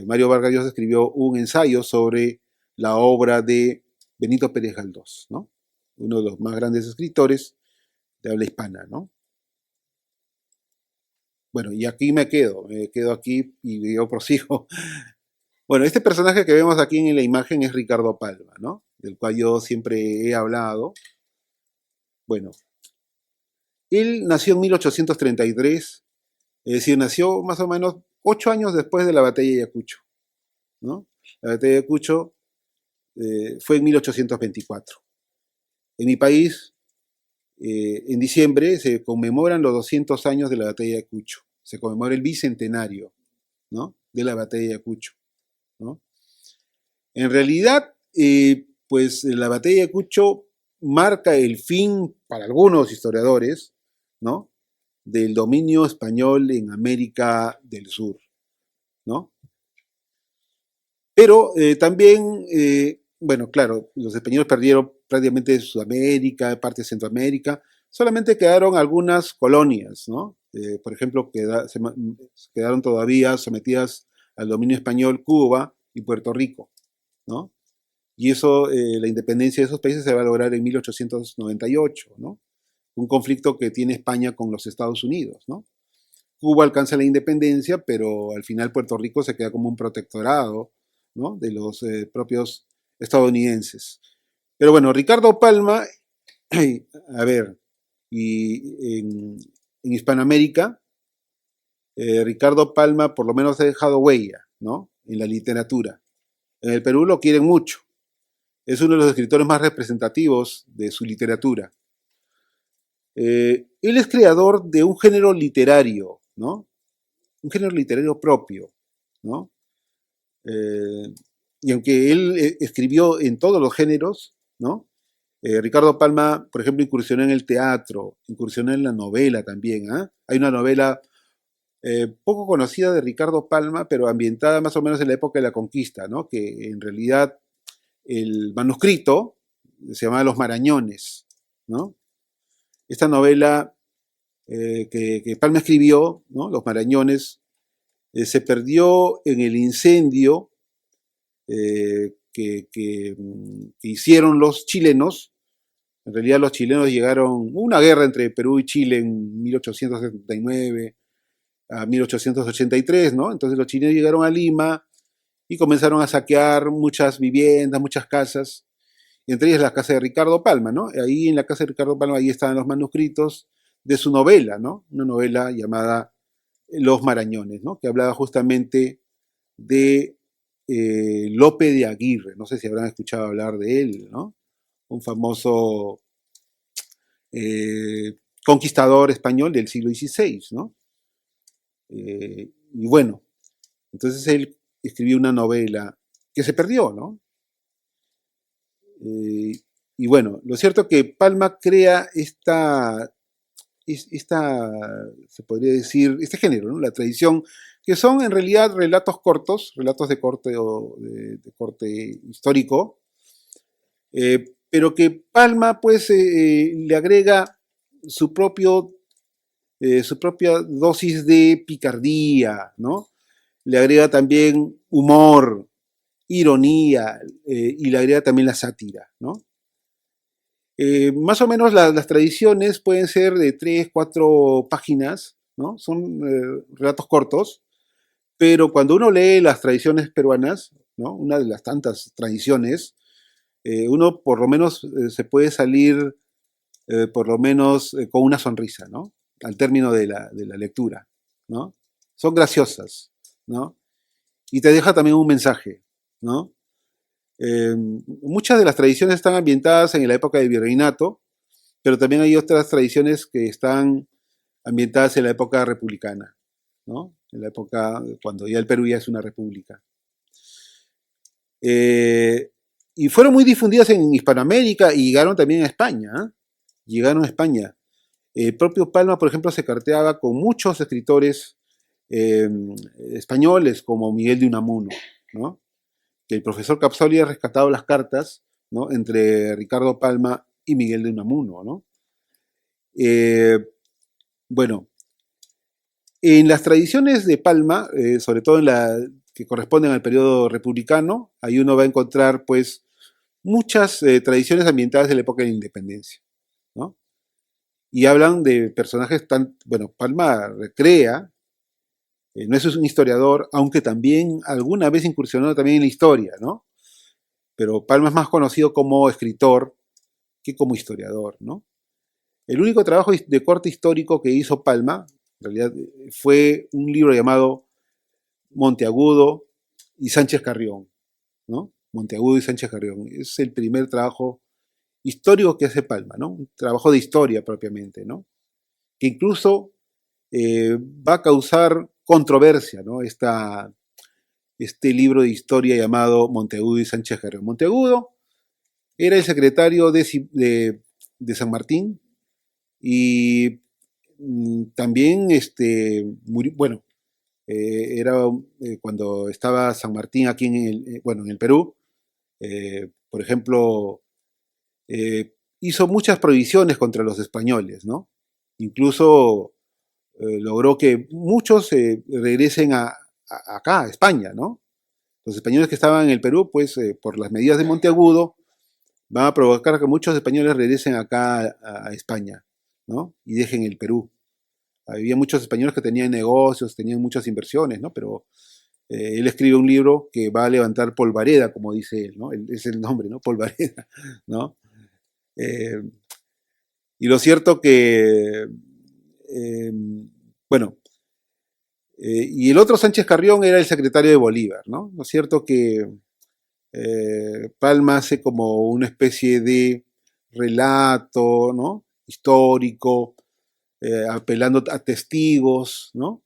S2: Mario Vargas Llosa escribió un ensayo sobre la obra de Benito Pérez Galdós, ¿no? Uno de los más grandes escritores de habla hispana, ¿no? Bueno, y aquí me quedo aquí y yo prosigo. Bueno, este personaje que vemos aquí en la imagen es Ricardo Palma, ¿no? Del cual yo siempre he hablado. Bueno, él nació en 1833, es decir, nació más o menos 8 años después de la batalla de Ayacucho, ¿no? La batalla de Ayacucho fue en 1824. En mi país, en diciembre, se conmemoran los 200 años de la batalla de Ayacucho. Se conmemora el bicentenario, ¿no? De la batalla de Ayacucho, ¿no? En realidad, pues la batalla de Ayacucho marca el fin, para algunos historiadores, ¿no? Del dominio español en América del Sur, ¿no? Pero también, bueno, claro, los españoles perdieron prácticamente Sudamérica, parte de Centroamérica, solamente quedaron algunas colonias, ¿no? Por ejemplo, quedaron todavía sometidas al dominio español Cuba y Puerto Rico, ¿no? Y eso, la independencia de esos países se va a lograr en 1898, ¿no? Un conflicto que tiene España con los Estados Unidos, ¿no? Cuba alcanza la independencia, pero al final Puerto Rico se queda como un protectorado, ¿no? De los propios estadounidenses. Pero bueno, Ricardo Palma, a ver, y en Hispanoamérica, Ricardo Palma por lo menos ha dejado huella, ¿no? En la literatura. En el Perú lo quieren mucho. Es uno de los escritores más representativos de su literatura. Él es creador de un género literario, ¿no? Un género literario propio, ¿no? Eh, y aunque él escribió en todos los géneros, ¿no? Ricardo Palma, por ejemplo, incursionó en el teatro, incursionó en la novela también. ¿Eh? Hay una novela poco conocida de Ricardo Palma, pero ambientada más o menos en la época de la conquista, ¿no? Que en realidad el manuscrito se llama Los Marañones, ¿no? Esta novela que Palma escribió, ¿no? Los Marañones, se perdió en el incendio que hicieron los chilenos. En realidad los chilenos llegaron, hubo una guerra entre Perú y Chile en 1879 a 1883, ¿no? Entonces los chilenos llegaron a Lima y comenzaron a saquear muchas viviendas, muchas casas, y entre ellas la casa de Ricardo Palma, ¿no? Ahí en la casa de Ricardo Palma, ahí estaban los manuscritos de su novela, ¿no? Una novela llamada Los Marañones, ¿no? Que hablaba justamente de Lope de Aguirre, no sé si habrán escuchado hablar de él, ¿no? Un famoso conquistador español del siglo XVI, ¿no? Y bueno, entonces él escribió una novela que se perdió, ¿no? Y bueno, lo cierto es que Palma crea se podría decir, este género, ¿no? La tradición, que son en realidad relatos cortos, relatos de corte, de corte histórico, pero que Palma pues le agrega su su propia dosis de picardía, ¿no? Le agrega también humor, ironía, y le agrega también la sátira, ¿no? Más o menos las tradiciones pueden ser de 3, 4 páginas, ¿no? Son relatos cortos, pero cuando uno lee las tradiciones peruanas, ¿no? Una de las tantas tradiciones, uno por lo menos se puede salir por lo menos con una sonrisa, ¿no? Al término de la lectura, ¿no? Son graciosas, ¿no? Y te deja también un mensaje, ¿no? Muchas de las tradiciones están ambientadas en la época del virreinato, pero también hay otras tradiciones que están ambientadas en la época republicana, ¿no? En la época cuando ya el Perú ya es una república. Y fueron muy difundidas en Hispanoamérica y llegaron también a España. ¿Eh? Llegaron a España. El propio Palma, por ejemplo, se carteaba con muchos escritores españoles como Miguel de Unamuno, ¿no? Que el profesor Capsoli ha rescatado las cartas, ¿no? Entre Ricardo Palma y Miguel de Unamuno, ¿no? Eh, bueno, en las tradiciones de Palma, sobre todo en la que corresponden al periodo republicano, ahí uno va a encontrar pues muchas tradiciones ambientadas de la época de la independencia, ¿no? Y hablan de personajes tan, bueno, Palma recrea, no es un historiador, aunque también alguna vez incursionó también en la historia, ¿no? Pero Palma es más conocido como escritor que como historiador, ¿no? El único trabajo de corte histórico que hizo Palma, en realidad, fue un libro llamado Monteagudo y Sánchez Carrión, ¿no? Monteagudo y Sánchez Carrión. Es el primer trabajo histórico que hace Palma, ¿no? Un trabajo de historia propiamente, ¿no? Que incluso va a causar controversia, ¿no? Este libro de historia llamado Monteagudo y Sánchez Carrión. Monteagudo era el secretario de San Martín y también murió, bueno, era cuando estaba San Martín aquí bueno, en el Perú, por ejemplo, hizo muchas prohibiciones contra los españoles, ¿no? Incluso logró que muchos regresen acá, a España, ¿no? Los españoles que estaban en el Perú, pues por las medidas de Monteagudo, van a provocar que muchos españoles regresen acá a España, ¿no? Y dejen el Perú. Había muchos españoles que tenían negocios, tenían muchas inversiones, ¿no? Pero él escribe un libro que va a levantar polvareda, como dice él, ¿no? Es el nombre, ¿no? Polvareda, ¿no? Eh, y lo cierto que, eh, bueno, y el otro Sánchez Carrión era el secretario de Bolívar, ¿no? Lo cierto que Palma hace como una especie de relato, ¿no? Histórico, apelando a testigos, ¿no?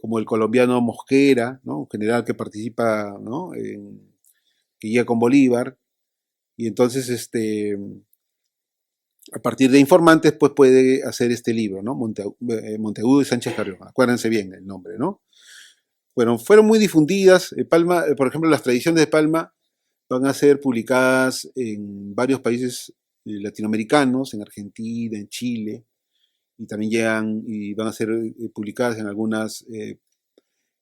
S2: Como el colombiano Mosquera, ¿no? Un general que participa, ¿no? Que llega con Bolívar, y entonces a partir de informantes pues puede hacer este libro, ¿no? Monteagudo y Sánchez Carrión, acuérdense bien el nombre, ¿no? Bueno, fueron muy difundidas. Palma, por ejemplo, las tradiciones de Palma van a ser publicadas en varios países latinoamericanos, en Argentina, en Chile, y también llegan y van a ser publicadas en algunas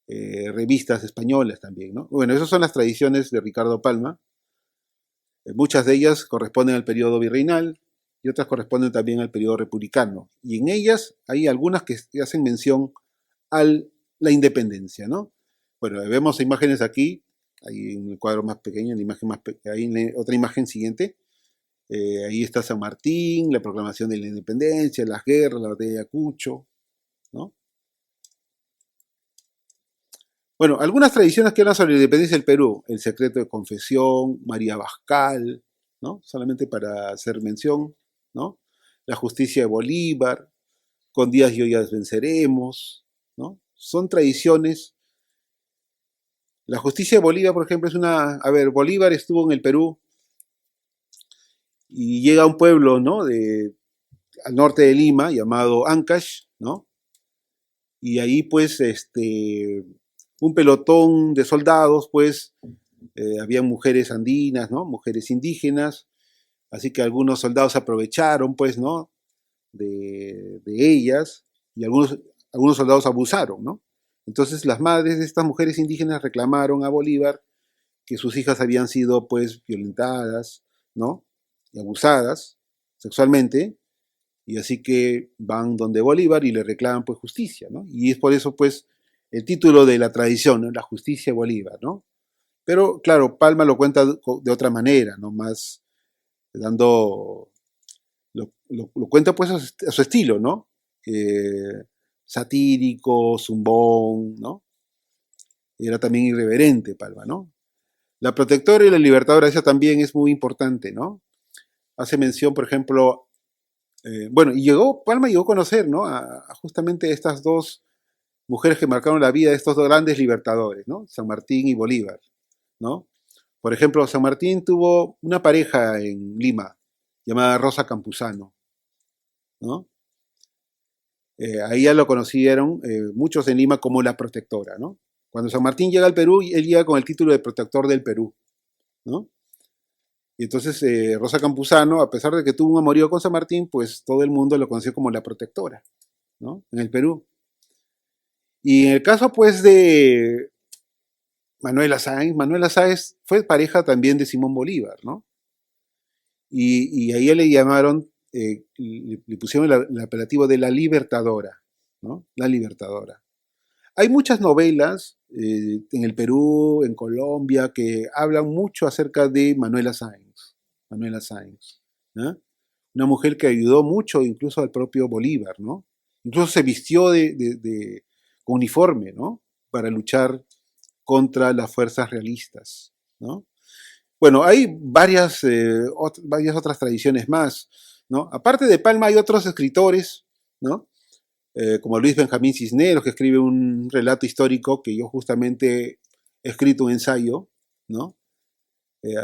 S2: revistas españolas también, ¿no? Bueno, esas son las tradiciones de Ricardo Palma. Muchas de ellas corresponden al periodo virreinal y otras corresponden también al periodo republicano. Y en ellas hay algunas que hacen mención a la independencia, ¿no? Bueno, vemos imágenes aquí, ahí en el cuadro más pequeño, en la imagen ahí en otra imagen siguiente. Ahí está San Martín, la proclamación de la independencia, las guerras, la batalla de Ayacucho, ¿no? Bueno, algunas tradiciones que hablan sobre la independencia del Perú, el secreto de confesión, María Bascal, ¿no? Solamente para hacer mención, ¿no? La justicia de Bolívar, con Díaz y Ollas venceremos, ¿no? Son tradiciones. La justicia de Bolívar, por ejemplo, es una... A ver, Bolívar estuvo en el Perú y llega a un pueblo, ¿no? Al norte de Lima, llamado Ancash, ¿no? Y ahí, pues, un pelotón de soldados, pues, había mujeres andinas, ¿no? Mujeres indígenas, así que algunos soldados aprovecharon, pues, ¿no? De ellas, y algunos soldados abusaron, ¿no? Entonces las madres de estas mujeres indígenas reclamaron a Bolívar que sus hijas habían sido, pues, violentadas, ¿no? Y abusadas sexualmente, y así que van donde Bolívar y le reclaman, pues, justicia, ¿no? Y es por eso, pues, el título de la tradición, ¿no? La justicia de Bolívar, ¿no? Pero, claro, Palma lo cuenta de otra manera, ¿no? Más dando, lo cuenta pues a su estilo, ¿no? Satírico, zumbón, ¿no? Era también irreverente Palma, ¿no? La protectora y la libertadora, esa también es muy importante, ¿no? Hace mención, por ejemplo, bueno, y Palma llegó a conocer, ¿no? A justamente estas dos mujeres que marcaron la vida de estos dos grandes libertadores, ¿no? San Martín y Bolívar, ¿no? Por ejemplo, San Martín tuvo una pareja en Lima llamada Rosa Campuzano, ¿no? A ella lo conocieron muchos en Lima como la protectora, ¿no? Cuando San Martín llega al Perú, él llega con el título de protector del Perú, ¿no? Y entonces Rosa Campuzano, a pesar de que tuvo un amorío con San Martín, pues todo el mundo lo conoció como la protectora, ¿no? En el Perú. Y en el caso, pues, de Manuela Sáenz fue pareja también de Simón Bolívar, ¿no? Y a ella le llamaron, le pusieron el apelativo de la Libertadora, ¿no? La Libertadora. Hay muchas novelas en el Perú, en Colombia, que hablan mucho acerca de Manuela Sáenz. Manuela Sáenz, ¿no? Una mujer que ayudó mucho incluso al propio Bolívar, ¿no? Incluso se vistió con uniforme, ¿no? Para luchar contra las fuerzas realistas, ¿no? Bueno, hay varias otras tradiciones más, ¿no? Aparte de Palma hay otros escritores, ¿no? Como Luis Benjamín Cisneros, que escribe un relato histórico que yo justamente he escrito un ensayo, ¿no?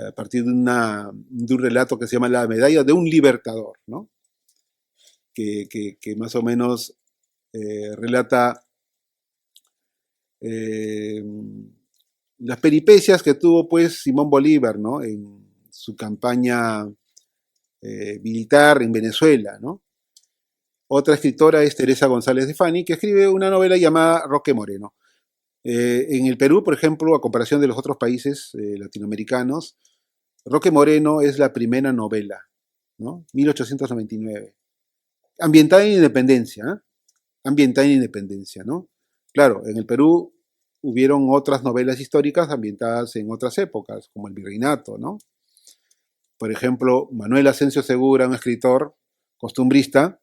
S2: A partir de un relato que se llama La medalla de un libertador, ¿no? Que más o menos relata eh, las peripecias que tuvo pues Simón Bolívar, ¿no? En su campaña militar en Venezuela, ¿no? Otra escritora es Teresa González de Fani, que escribe una novela llamada Roque Moreno. En el Perú, por ejemplo, a comparación de los otros países latinoamericanos, Roque Moreno es la primera novela, ¿no? 1899. Ambientada en Independencia, ¿eh? Ambientada en Independencia, ¿no? Claro, en el Perú hubieron otras novelas históricas ambientadas en otras épocas, como el Virreinato, ¿no? Por ejemplo, Manuel Asensio Segura, un escritor costumbrista,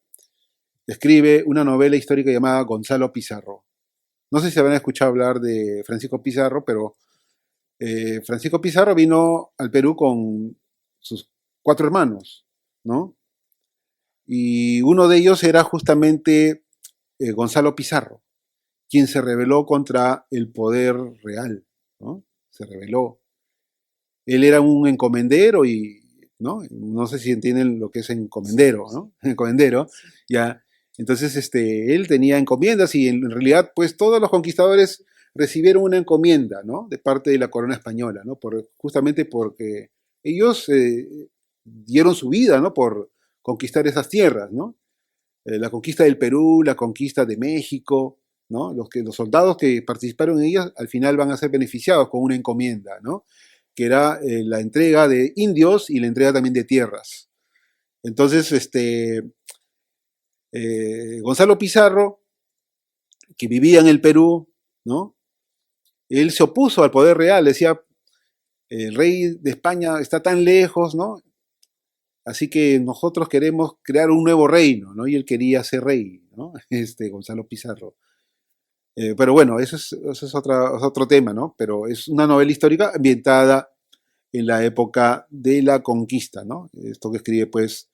S2: escribe una novela histórica llamada Gonzalo Pizarro. No sé si habrán escuchado hablar de Francisco Pizarro, pero Francisco Pizarro vino al Perú con sus 4 hermanos, ¿no? Y uno de ellos era justamente Gonzalo Pizarro, quien se rebeló contra el poder real, ¿no? Se rebeló. Él era un encomendero y, ¿no? No sé si entienden lo que es encomendero, ¿no? Encomendero, ya. Entonces, él tenía encomiendas y en realidad, pues todos los conquistadores recibieron una encomienda, ¿no? De parte de la corona española, ¿no? Justamente porque ellos dieron su vida, ¿no? Por conquistar esas tierras, ¿no? La conquista del Perú, la conquista de México, ¿no? Los soldados que participaron en ellas al final van a ser beneficiados con una encomienda, ¿no? Que era la entrega de indios y la entrega también de tierras. Entonces, Gonzalo Pizarro, que vivía en el Perú, ¿no? Él se opuso al poder real, decía, el rey de España está tan lejos, ¿no? Así que nosotros queremos crear un nuevo reino, ¿no? Y él quería ser rey, ¿no? Gonzalo Pizarro. Pero bueno, eso es otro tema, ¿no? Pero es una novela histórica ambientada en la época de la conquista, ¿no? Esto que escribe, pues,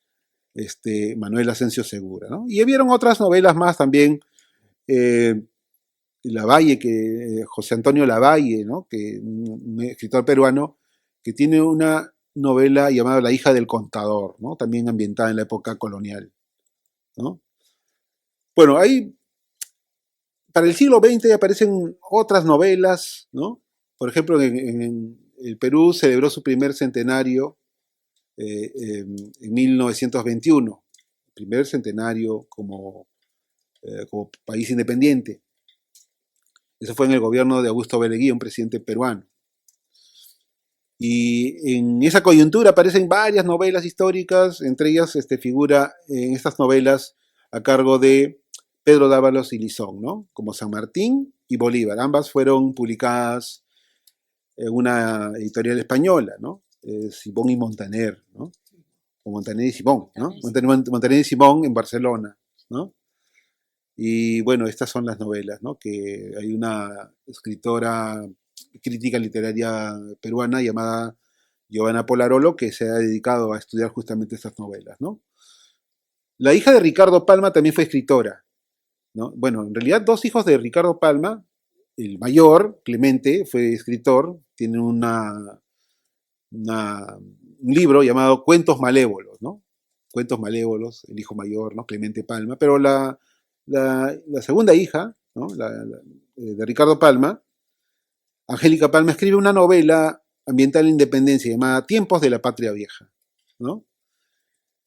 S2: Manuel Asensio Segura, ¿no? Y hubieron otras novelas más también, eh, Lavalle, José Antonio Lavalle, ¿no? Que un escritor peruano que tiene una novela llamada La hija del contador, ¿no? También ambientada en la época colonial, ¿no? Bueno, ahí para el siglo XX aparecen otras novelas, ¿no? Por ejemplo, en el Perú celebró su primer centenario en 1921, primer centenario como país independiente. Eso fue en el gobierno de Augusto Beleguía, un presidente peruano. Y en esa coyuntura aparecen varias novelas históricas, entre ellas figura en estas novelas a cargo de Pedro Dávalos y Lizón, ¿no? Como San Martín y Bolívar. Ambas fueron publicadas en una editorial española, ¿no? Simón y Montaner, ¿no? O Montaner y Simón, ¿no? Montaner y Simón en Barcelona, ¿no? Y bueno, estas son las novelas, ¿no? Que hay una escritora crítica literaria peruana llamada Giovanna Polarolo que se ha dedicado a estudiar justamente estas novelas, ¿no? La hija de Ricardo Palma también fue escritora, ¿no? Bueno, en realidad 2 hijos de Ricardo Palma, el mayor, Clemente, fue escritor, tiene un libro llamado Cuentos Malévolos, ¿no? Cuentos Malévolos, el hijo mayor, ¿no? Clemente Palma, pero la segunda hija, ¿no? De Ricardo Palma, Angélica Palma, escribe una novela ambiental en Independencia llamada Tiempos de la Patria Vieja, ¿no?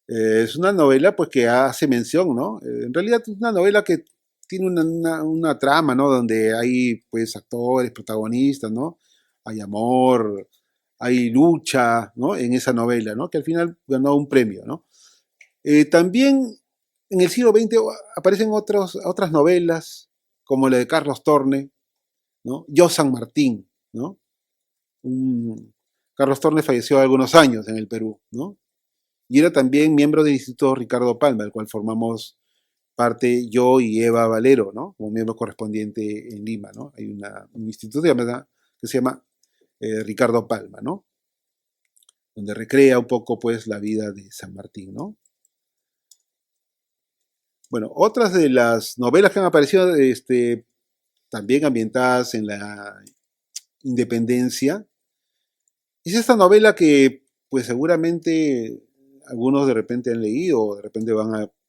S2: Es una novela pues que hace mención, ¿no? En realidad es una novela que tiene una trama, ¿no? Donde hay pues actores, protagonistas, ¿no? Hay amor, hay lucha, ¿no? En esa novela, ¿no? Que al final ganó un premio, ¿no? También en el siglo XX aparecen otras novelas, como la de Carlos Torne, ¿no? Yo San Martín, ¿no? Carlos Torne falleció hace algunos años en el Perú, ¿no? Y era también miembro del Instituto Ricardo Palma, del cual formamos parte yo y Eva Valero, ¿no? Como miembro correspondiente en Lima, ¿no? Hay un instituto que se llama Ricardo Palma, ¿no? Donde recrea un poco, pues, la vida de San Martín, ¿no? Bueno, otras de las novelas que han aparecido, también ambientadas en la independencia, es esta novela que, pues, seguramente algunos de repente han leído o de repente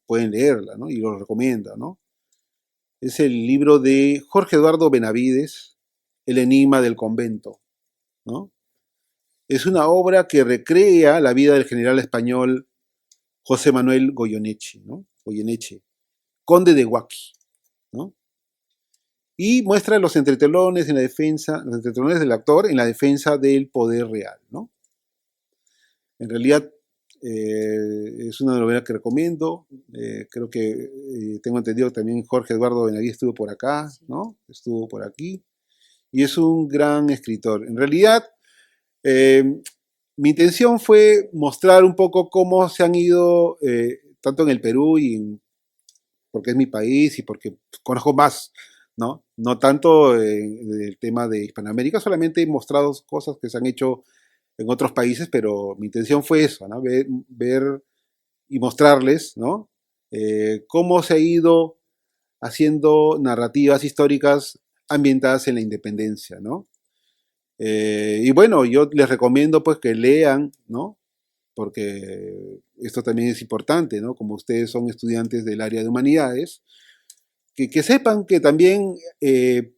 S2: pueden leerla, ¿no? Y lo recomiendo, ¿no? Es el libro de Jorge Eduardo Benavides, El enigma del convento, ¿no? Es una obra que recrea la vida del general español José Manuel Goyeneche, ¿no? Goyeneche, conde de Huaki, ¿no? Y muestra los entretelones en la defensa, los entretelones del actor en la defensa del poder real, ¿no? En realidad es una novela que recomiendo. Creo que tengo entendido que también Jorge Eduardo Benavides estuvo por acá, ¿no? Estuvo por aquí. Y es un gran escritor. En realidad, eh, mi intención fue mostrar un poco cómo se han ido, tanto en el Perú porque es mi país y porque conozco más ¿no? No tanto el tema de Hispanoamérica, solamente he mostrado cosas que se han hecho en otros países, pero mi intención fue eso, ¿no? Ver y mostrarles, ¿no? Cómo se ha ido haciendo narrativas históricas ambientadas en la independencia, ¿no? Y bueno, yo les recomiendo pues que lean, ¿no? Porque esto también es importante, ¿no? Como ustedes son estudiantes del área de humanidades, que sepan que también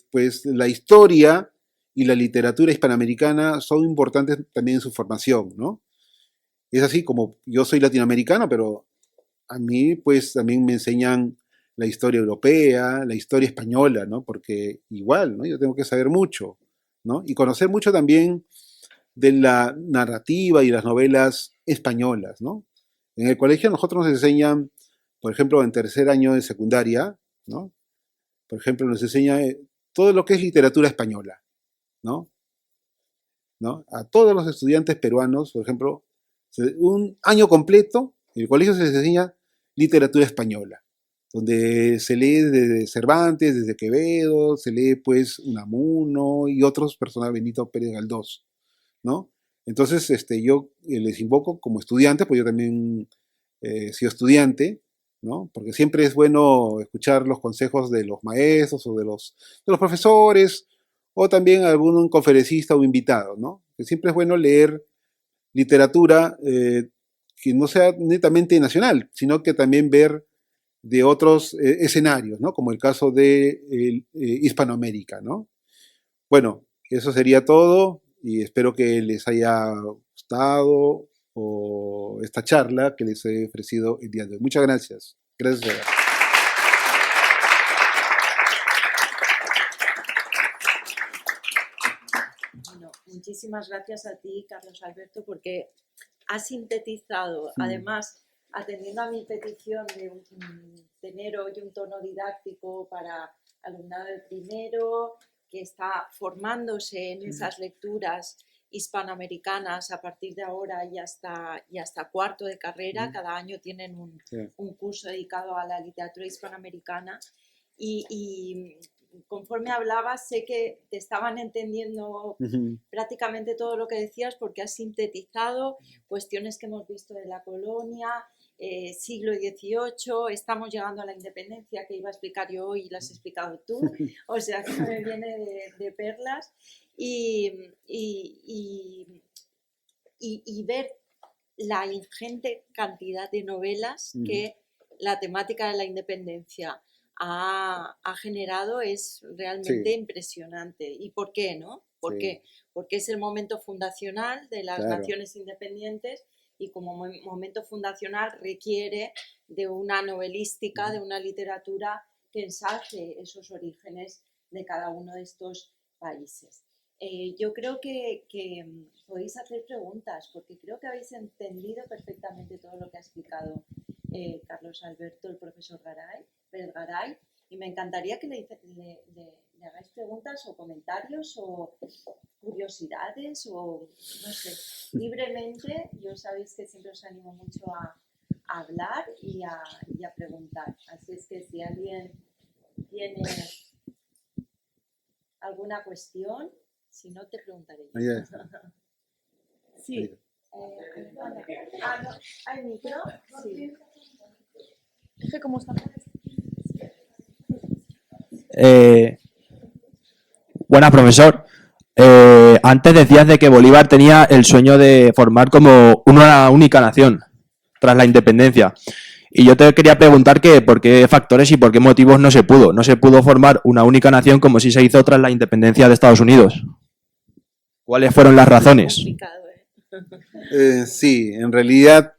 S2: pues la historia y la literatura hispanoamericana son importantes también en su formación, ¿no? Es así como yo soy latinoamericano, pero a mí pues también me enseñan la historia europea, la historia española, ¿no? Porque igual, ¿no? Yo tengo que saber mucho, ¿no? Y conocer mucho también de la narrativa y las novelas españolas, ¿no? En el colegio nosotros nos enseñan, por ejemplo, en tercer año de secundaria, ¿no? Por ejemplo, nos enseña todo lo que es literatura española, ¿no? ¿No? A todos los estudiantes peruanos, por ejemplo, un año completo, en el colegio se les enseña literatura española, donde se lee desde Cervantes, desde Quevedo, se lee pues Unamuno y otros personajes, Benito Pérez Galdós, ¿no? Entonces, yo les invoco como estudiante, pues yo también he sido estudiante, ¿no? Porque siempre es bueno escuchar los consejos de los maestros o de los profesores, o también algún conferencista o invitado, ¿no? Que siempre es bueno leer literatura que no sea netamente nacional, sino que también ver de otros escenarios, ¿no? Como el caso de Hispanoamérica, ¿no? Bueno, eso sería todo y espero que les haya gustado o esta charla que les he ofrecido el día de hoy. Muchas gracias. Gracias.
S1: Bueno, muchísimas gracias a ti, Carlos Alberto, porque has sintetizado, además, atendiendo a mi petición de tener hoy un tono didáctico para alumnado de primero, que está formándose en esas lecturas hispanoamericanas a partir de ahora y hasta cuarto de carrera. Cada año tienen un curso dedicado a la literatura hispanoamericana y conforme hablabas sé que te estaban entendiendo prácticamente todo lo que decías, porque has sintetizado cuestiones que hemos visto de la colonia, siglo XVIII, estamos llegando a la independencia, que iba a explicar yo hoy y la has explicado tú, o sea que me viene de perlas, y ver la ingente cantidad de novelas que la temática de la independencia ha generado es realmente impresionante. ¿Y por qué, no? ¿Por qué? Porque es el momento fundacional de las naciones independientes y como momento fundacional requiere de una novelística, de una literatura que ensalce esos orígenes de cada uno de estos países. Yo creo que podéis hacer preguntas, porque creo que habéis entendido perfectamente todo lo que ha explicado Carlos Alberto, el profesor Pérez Garay, y me encantaría que le hagáis preguntas o comentarios o curiosidades o, no sé, libremente. Yo sabéis que siempre os animo mucho a hablar y a preguntar. Así es que si alguien tiene alguna cuestión, si no, te preguntaré yo. Sí. No. ¿Hay micro? Sí.
S3: ¿Cómo está? Buenas, profesor. Antes decías de que Bolívar tenía el sueño de formar como una única nación tras la independencia. Y yo te quería preguntar que por qué factores y por qué motivos no se pudo. No se pudo formar una única nación como si se hizo tras la independencia de Estados Unidos. ¿Cuáles fueron las razones?
S2: Sí, en realidad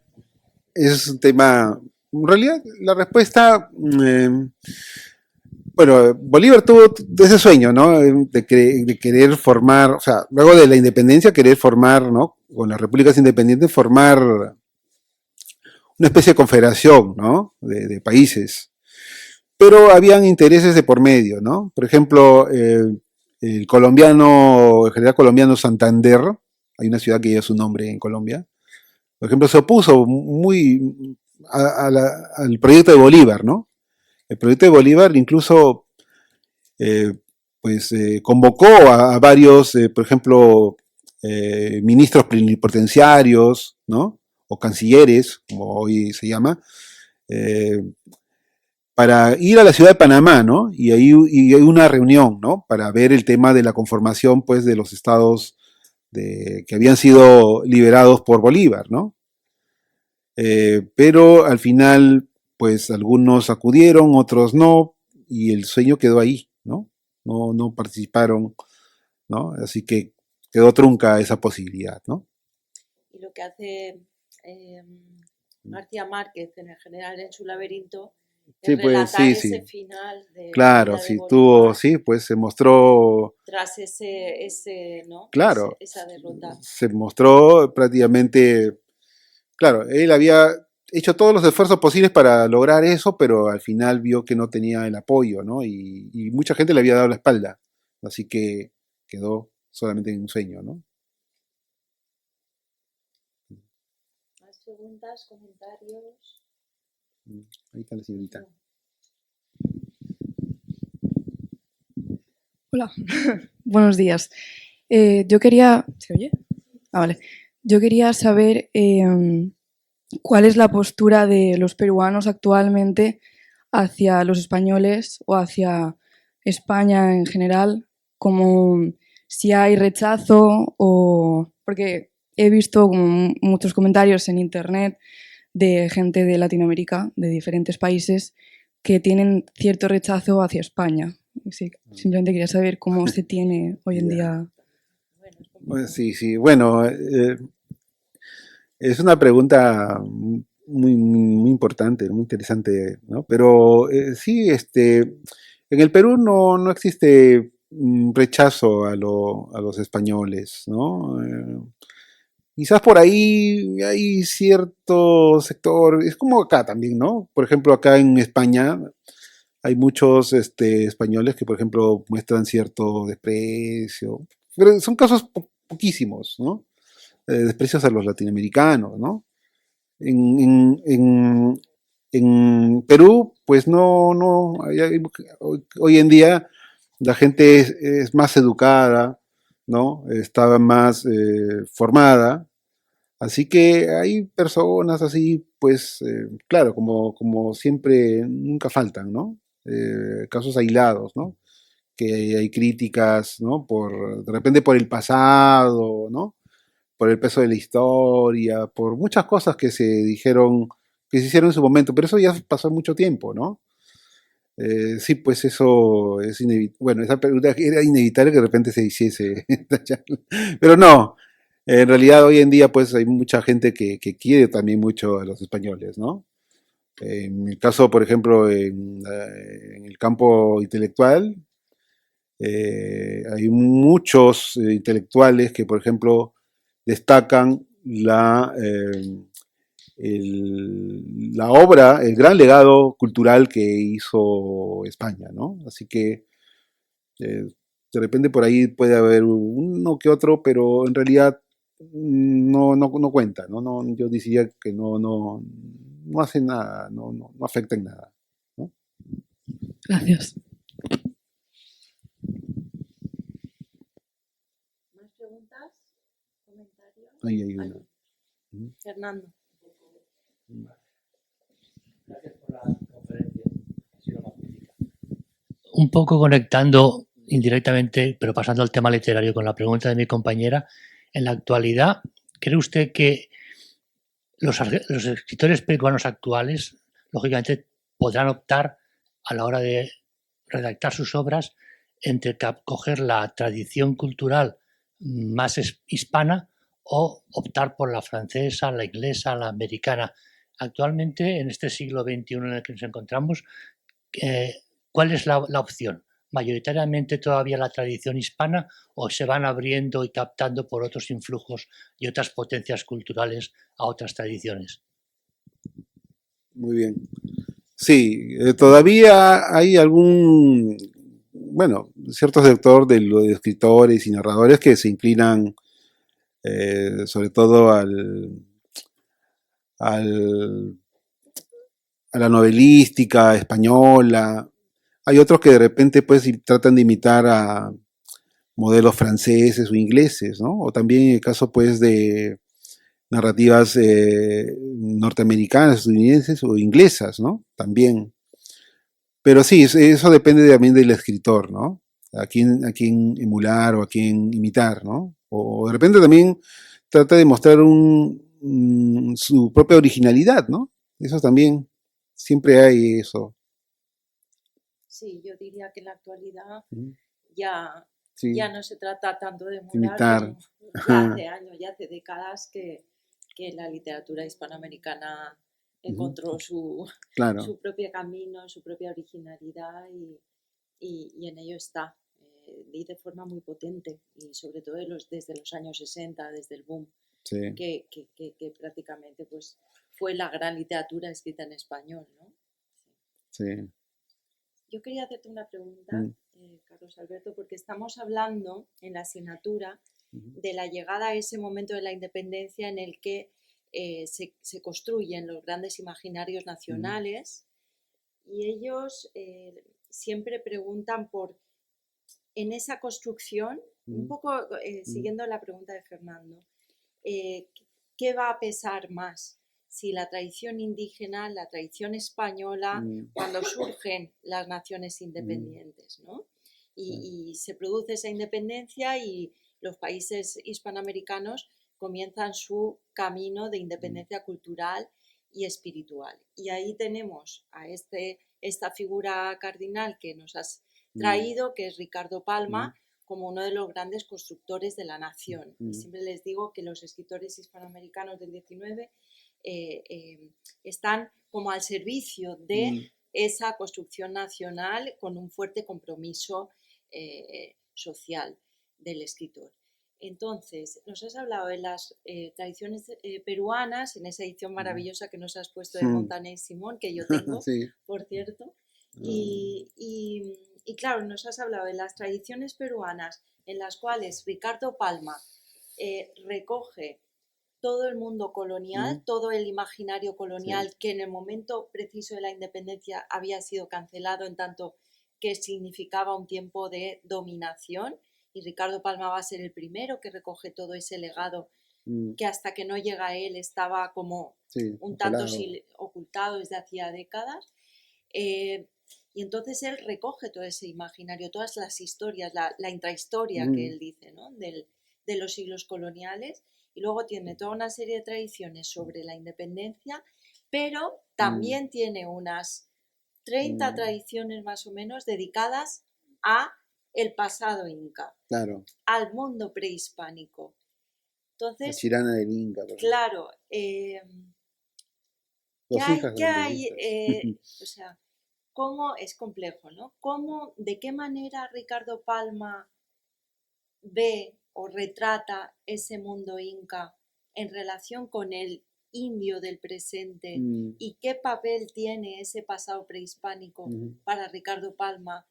S2: es un tema. En realidad, la respuesta. Bueno, Bolívar tuvo ese sueño, ¿no? De querer formar, o sea, luego de la independencia, querer formar, ¿no? Con las repúblicas independientes, formar una especie de confederación, ¿no? De países. Pero habían intereses de por medio, ¿no? Por ejemplo, el general colombiano Santander, hay una ciudad que lleva su nombre en Colombia, por ejemplo, se opuso muy al proyecto de Bolívar, ¿no? El proyecto de Bolívar incluso convocó a varios, por ejemplo, ministros plenipotenciarios, ¿no? O cancilleres, como hoy se llama, eh, para ir a la ciudad de Panamá, ¿no? Y ahí hay una reunión, ¿no? Para ver el tema de la conformación, pues, de los estados que habían sido liberados por Bolívar, ¿no? Pero al final, pues, algunos acudieron, otros no, y el sueño quedó ahí, ¿no? No participaron, ¿no? Así que quedó trunca esa posibilidad, ¿no?
S1: Y lo que hace García Márquez en el general en su laberinto es
S2: Sí, pues
S1: relatar
S2: sí,
S1: ese
S2: sí.
S1: final de la
S2: Claro,
S1: vida de
S2: sí, tuvo,
S1: Bolívar
S2: sí, pues se mostró,
S1: tras ese, ¿no?
S2: claro,
S1: Esa derrota.
S2: se mostró prácticamente, claro, él había hecho todos los esfuerzos posibles para lograr eso, pero al final vio que no tenía el apoyo, ¿no? Y mucha gente le había dado la espalda, así que quedó solamente en un sueño, ¿no?
S1: ¿Más preguntas, comentarios?
S2: Ahí está la señorita.
S1: No.
S4: Hola, buenos días. Yo quería... ¿Se oye? Ah, vale. Yo quería saber cuál es la postura de los peruanos actualmente hacia los españoles o hacia España en general, como si hay rechazo o... Porque he visto como muchos comentarios en internet de gente de Latinoamérica, de diferentes países, que tienen cierto rechazo hacia España. Sí, simplemente quería saber cómo se tiene hoy en
S2: Ya.
S4: día.
S2: Pues sí, sí, bueno, es una pregunta muy importante, muy interesante, ¿no? Pero sí, en el Perú no existe rechazo a los españoles, ¿no? Quizás por ahí hay cierto sector, es como acá también, ¿no? Por ejemplo, acá en España hay muchos españoles que, por ejemplo, muestran cierto desprecio, pero son casos poquísimos, ¿no? Desprecios a los latinoamericanos, ¿no? En, en, en, en Perú, pues hoy en día la gente es más educada, ¿no? Está más formada, así que hay personas así, pues, claro, como siempre, nunca faltan, ¿no? Casos aislados, ¿no? Que hay críticas, ¿no? De repente por el pasado, ¿no? Por el peso de la historia, por muchas cosas que se dijeron, que se hicieron en su momento, pero eso ya pasó mucho tiempo, ¿no? Sí, pues eso es inevitable. Bueno, esa pregunta era inevitable que de repente se hiciese esta charla. Pero no, en realidad hoy en día pues hay mucha gente que quiere también mucho a los españoles, ¿no? En el caso, por ejemplo, en el campo intelectual, hay muchos intelectuales que, por ejemplo, destacan la obra, el gran legado cultural que hizo España, ¿no? Así que de repente por ahí puede haber uno que otro, pero en realidad no cuenta, ¿no? Yo diría que no hace nada, no afecta en nada, ¿no?
S4: Gracias.
S1: ¿Más preguntas? ¿Comentarios?
S2: Ahí hay una.
S1: Fernando.
S5: Gracias por la conferencia. Ha sido magnífica. Un poco conectando indirectamente, pero pasando al tema literario con la pregunta de mi compañera, en la actualidad, ¿cree usted que los escritores peruanos actuales, lógicamente, podrán optar a la hora de redactar sus obras entre coger la tradición cultural más hispana o optar por la francesa, la inglesa, la americana? Actualmente, en este siglo XXI en el que nos encontramos, ¿cuál es la opción? ¿Mayoritariamente todavía la tradición hispana o se van abriendo y captando por otros influjos y otras potencias culturales a otras tradiciones?
S2: Muy bien. Sí, todavía hay bueno, cierto sector de los escritores y narradores que se inclinan sobre todo al, a la novelística española, Hay otros que de repente pues tratan de imitar a modelos franceses o ingleses, ¿no? O también en el caso pues de narrativas norteamericanas, estadounidenses o inglesas, ¿no? También. Pero sí, eso depende también del escritor, ¿no? A quién emular o a quién imitar, ¿no? O de repente también trata de mostrar su propia originalidad, ¿no? Eso también, siempre hay eso.
S1: Sí, yo diría que en la actualidad
S2: Ujú.
S1: ya,
S2: Sí,
S1: ya no se trata tanto de emular
S2: imitar.
S1: como ya
S2: Ajá,
S1: hace años, ya hace décadas que la literatura hispanoamericana
S2: ujú,
S1: encontró
S2: claro.
S1: su propio camino, su propia originalidad y en ello está. Y de forma muy potente, y sobre todo desde los años 60, desde el boom,
S2: Sí,
S1: que prácticamente pues, fue la gran literatura escrita en español, ¿no?
S2: sí.
S1: Yo quería hacerte una pregunta,
S2: Mm,
S1: Carlos Alberto, porque estamos hablando en la asignatura
S2: ujú,
S1: de la llegada a ese momento de la independencia en el que se construyen los grandes imaginarios
S2: ujú,
S1: nacionales y ellos siempre preguntan por, en esa construcción, un
S2: ujú,
S1: poco
S2: ujú,
S1: siguiendo la pregunta de Fernando, eh, ¿qué va a pesar más? Si la tradición indígena, la tradición española,
S2: ujú,
S1: cuando surgen las naciones
S2: ujú,
S1: independientes, ¿no?
S2: sí,
S1: Y se produce esa independencia y los países hispanoamericanos comienzan su camino de
S2: ujú,
S1: independencia cultural y espiritual. Y ahí tenemos a esta figura cardinal que nos has
S2: ujú,
S1: traído, que es Ricardo
S2: ujú,
S1: Palma, como uno de los grandes constructores de la nación. Y
S2: ujú,
S1: siempre les digo que los escritores hispanoamericanos del 19 eh, eh, están como al servicio de
S2: ujú,
S1: esa construcción nacional con un fuerte compromiso social del escritor. Entonces, nos has hablado de las tradiciones peruanas, en esa edición
S2: ujú,
S1: maravillosa que nos has puesto de
S2: ujú.
S1: Montaner y Simón, que yo tengo,
S2: Sí.
S1: por cierto,
S2: Ah,
S1: y claro, nos has hablado de las tradiciones peruanas en las cuales Ricardo Palma recoge todo el mundo colonial,
S2: ujú,
S1: todo el imaginario
S2: sí.
S1: colonial que en el momento preciso de la independencia había sido cancelado en tanto que significaba un tiempo de dominación. Y Ricardo Palma va a ser el primero que recoge todo ese legado
S2: Mm,
S1: que hasta que no llega él estaba como
S2: sí,
S1: un tanto
S2: ojalá.
S1: ocultado desde hacía décadas. Eh, y entonces él recoge todo ese imaginario, todas las historias, la intrahistoria que
S2: Mm,
S1: él dice, ¿no? De los siglos coloniales, y luego tiene toda una serie de tradiciones sobre la independencia, pero
S2: mm,
S1: también tiene unas 30
S2: mm,
S1: tradiciones más o menos dedicadas a el pasado inca,
S2: claro,
S1: al mundo prehispánico.
S2: la
S1: Entonces,
S2: Chirana del Inca, por ejemplo.
S1: claro,
S2: Los Incas
S1: qué
S2: eran de
S1: hay
S2: Incas.
S1: o sea, cómo es complejo, ¿no? ¿Cómo, de qué manera Ricardo Palma ve o retrata ese mundo inca en relación con el indio del presente
S2: Mm,
S1: y qué papel tiene ese pasado prehispánico
S2: ujú,
S1: para Ricardo Palma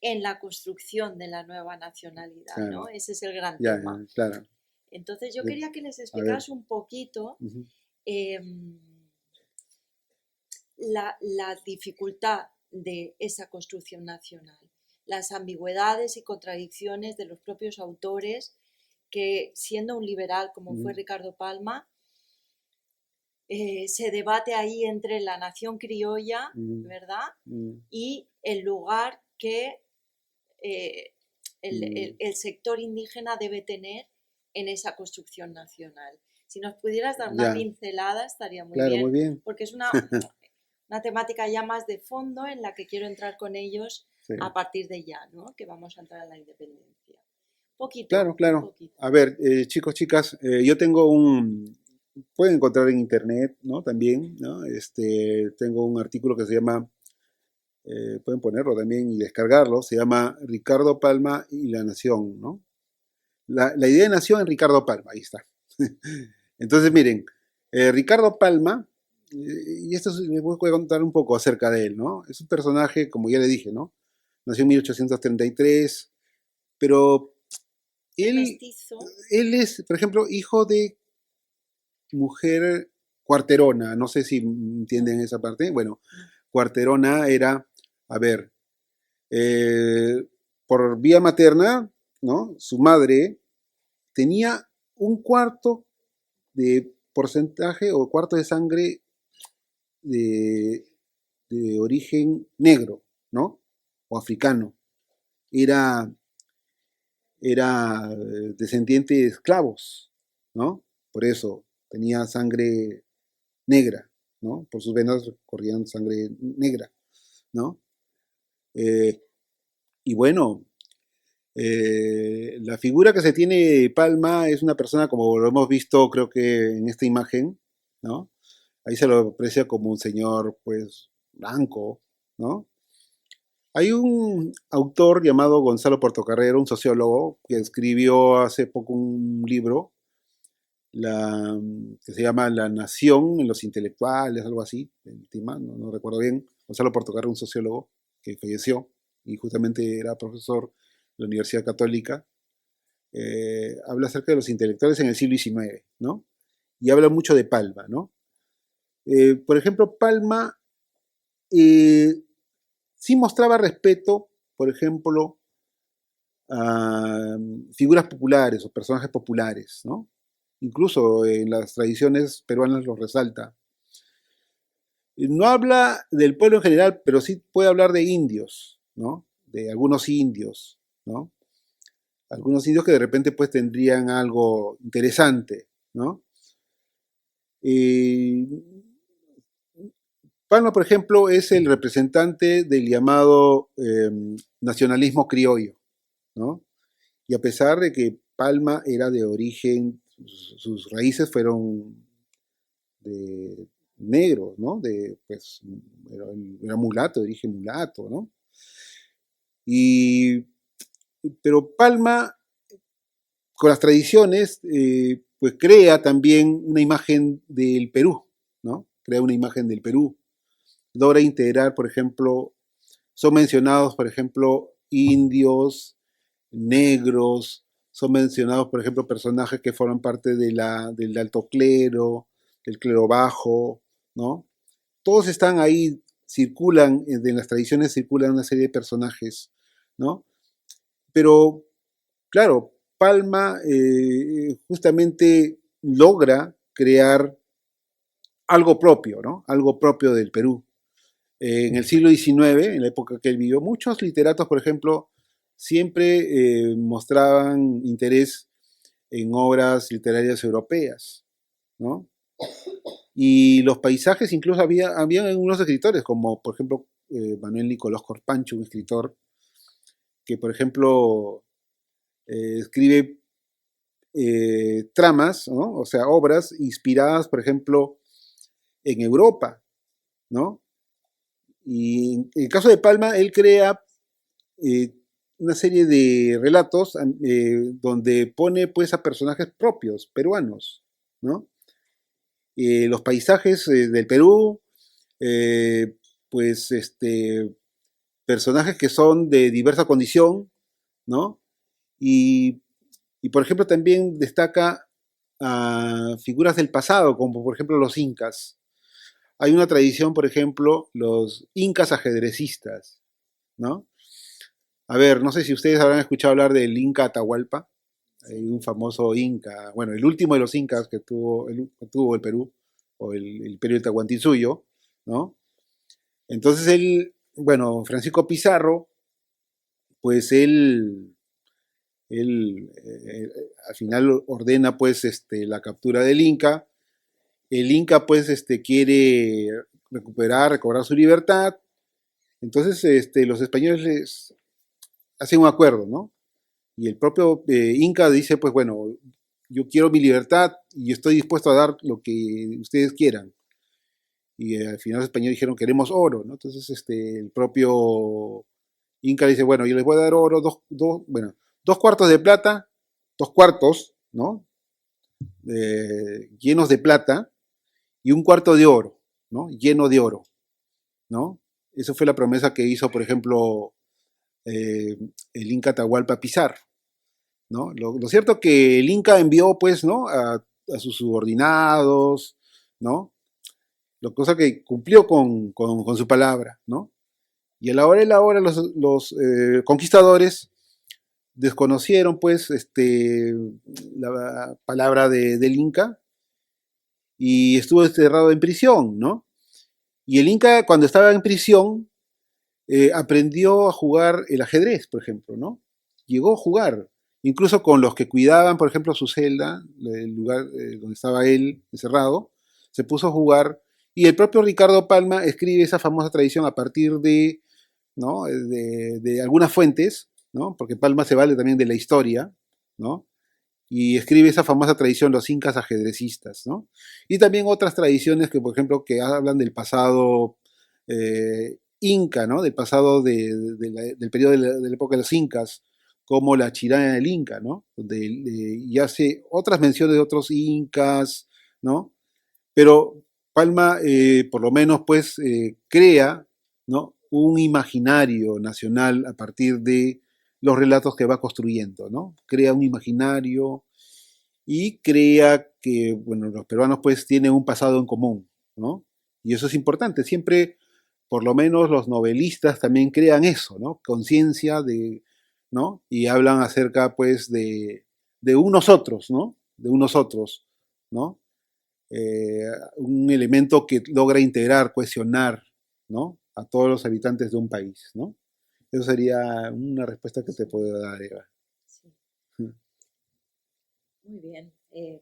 S1: en la construcción de la nueva nacionalidad, ¿no?
S2: claro,
S1: Ese es el gran
S2: ya,
S1: tema.
S2: ya, claro.
S1: Entonces yo
S2: De-
S1: quería que les
S2: a ver.
S1: explicaras un poquito
S2: Ujú,
S1: eh, la dificultad de esa construcción nacional, las ambigüedades y contradicciones de los propios autores que, siendo un liberal como fue
S2: ujú,
S1: Ricardo Palma, se debate ahí entre la nación criolla,
S2: ujú,
S1: ¿verdad?
S2: ujú,
S1: Y el lugar que eh,
S2: ujú.
S1: el sector indígena debe tener en esa construcción nacional. Si nos pudieras dar una
S2: Ya,
S1: pincelada estaría muy
S2: claro, muy
S1: bien,
S2: bien.
S1: porque es una temática ya más de fondo en la que quiero entrar con ellos
S2: Sí.
S1: a partir de ya, ¿no? Que vamos a entrar en la independencia.
S2: Claro,
S1: Un
S2: claro.
S1: poquito.
S2: A ver, chicos, chicas, yo tengo pueden encontrar en internet, ¿no? También, ¿no? Tengo un artículo que se llama, pueden ponerlo también y descargarlo, se llama Ricardo Palma y la Nación, ¿no? La idea nació en Ricardo Palma, ahí está. Entonces, miren, Ricardo Palma, y les voy a contar un poco acerca de él, ¿no? Es un personaje, como ya le dije, ¿no? Nació en 1833, pero
S1: Es
S2: él,
S1: mestizo.
S2: él es, por ejemplo, hijo de mujer cuarterona, no sé si
S1: No,
S2: entienden esa parte. Bueno,
S1: no.
S2: cuarterona era, a ver, Por vía materna, ¿no? Su madre tenía un cuarto de porcentaje o cuarto de sangre de, de origen negro, ¿no? O africano. Era descendiente de esclavos, ¿no? Por eso tenía sangre negra, ¿no? Por sus venas corrían sangre negra, ¿no? Y bueno, la figura que se tiene de Palma es una persona, como lo hemos visto, creo que en esta imagen, ¿no? Ahí se lo aprecia como un señor, pues, blanco, ¿no? Hay un autor llamado Gonzalo Portocarrero, un sociólogo, que escribió hace poco un libro que se llama La nación en los intelectuales, algo así, el tema, no recuerdo bien. Gonzalo Portocarrero, un sociólogo que falleció y justamente era profesor de la Universidad Católica. Habla acerca de los intelectuales en el siglo XIX, ¿no? Y habla mucho de Palma, ¿no? Por ejemplo, Palma sí mostraba respeto, por ejemplo, a figuras populares o personajes populares, ¿no? Incluso en las tradiciones peruanas los resalta. No habla del pueblo en general, pero sí puede hablar de indios, ¿no? De algunos indios, ¿no? Algunos indios que de repente pues tendrían algo interesante, ¿no? Palma, por ejemplo, es el representante del llamado nacionalismo criollo, ¿no? Y a pesar de que Palma era de origen, sus raíces fueron de negros, ¿no? Pues, era mulato, de origen mulato, ¿no? Pero Palma, con las tradiciones, pues crea también una imagen del Perú, ¿no? Crea una imagen del Perú. Logra integrar, por ejemplo, son mencionados, por ejemplo, indios, negros, son mencionados, por ejemplo, personajes que forman parte del alto clero, del clero bajo, ¿no? Todos están ahí, circulan, en las tradiciones circulan una serie de personajes, ¿no? Pero, claro, Palma justamente logra crear algo propio, ¿no? Algo propio del Perú. En el siglo XIX, en la época que él vivió, muchos literatos, por ejemplo, siempre mostraban interés en obras literarias europeas, ¿no? Y los paisajes, incluso había algunos escritores, como por ejemplo Manuel Nicolás Corpancho, un escritor que, por ejemplo, escribe tramas, ¿no? O sea, obras inspiradas, por ejemplo, en Europa, ¿no? Y en el caso de Palma, él crea una serie de relatos donde pone pues a personajes propios, peruanos, ¿no? Los paisajes del Perú, pues personajes que son de diversa condición, ¿no? Y, y por ejemplo también destaca a figuras del pasado, como por ejemplo los incas. Hay una tradición, por ejemplo, los incas ajedrecistas, ¿no? A ver, no sé si ustedes habrán escuchado hablar del Inca Atahualpa, un famoso inca, bueno, el último de los incas que tuvo el Perú, o el imperio de Tahuantinsuyo, ¿no? Entonces él, bueno, Francisco Pizarro, pues él al final ordena pues la captura del Inca. El Inca pues quiere recobrar su libertad. Entonces los españoles les hacen un acuerdo, ¿no? Y el propio Inca dice, pues bueno, yo quiero mi libertad y estoy dispuesto a dar lo que ustedes quieran. Y al final los españoles dijeron, queremos oro, ¿no? Entonces el propio Inca dice, bueno, yo les voy a dar oro, dos cuartos de plata, dos cuartos, ¿no? Llenos de plata, y un cuarto de oro, ¿no? Lleno de oro, ¿no? Esa fue la promesa que hizo, por ejemplo, el Inca Atahualpa Pizarro, ¿no? Lo cierto que el Inca envió, pues, ¿no? A sus subordinados, ¿no? Lo cosa que cumplió con su palabra, ¿no? Y a la hora de la hora los conquistadores desconocieron pues la palabra del Inca y estuvo desterrado en prisión, ¿no? Y el Inca cuando estaba en prisión aprendió a jugar el ajedrez, por ejemplo, ¿no? Llegó a jugar, incluso con los que cuidaban, por ejemplo, su celda, el lugar donde estaba él encerrado, se puso a jugar y el propio Ricardo Palma escribe esa famosa tradición a partir de, ¿no? de algunas fuentes, ¿no? Porque Palma se vale también de la historia, ¿no? Y escribe esa famosa tradición, los incas ajedrecistas, ¿no? Y también otras tradiciones que, por ejemplo, que hablan del pasado inca, ¿no? Del pasado del periodo de la época de los incas, como la chirana del Inca, ¿no? Y hace otras menciones de otros incas, ¿no? Pero Palma, por lo menos, pues, crea, ¿no? Un imaginario nacional a partir de los relatos que va construyendo, ¿no? Crea un imaginario y crea que, bueno, los peruanos pues tienen un pasado en común, ¿no? Y eso es importante, siempre, por lo menos los novelistas también crean eso, ¿no? Conciencia de, ¿no? Y hablan acerca pues de unos otros, ¿no? De unos otros, ¿no? Un elemento que logra integrar, cohesionar, ¿no? A todos los habitantes de un país, ¿no? Eso sería una respuesta que te puedo dar, Eva.
S1: Sí. Muy bien.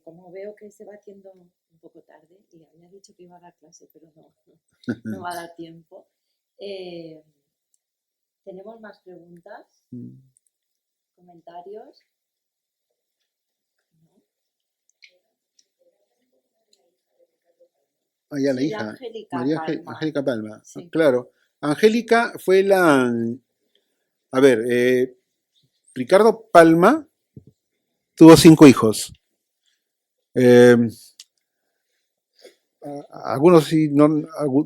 S1: Como veo que se va haciendo un poco tarde y había dicho que iba a dar clase, pero no va a dar tiempo. ¿Tenemos más preguntas? ¿Comentarios? ¿No?
S2: Ah, ya, la
S1: Sí,
S2: hija,
S1: Angélica
S2: María
S1: Palma.
S2: Angélica Palma.
S1: Sí.
S2: Claro, Angélica fue la... A ver, Ricardo Palma tuvo 5 hijos. Algunos sí,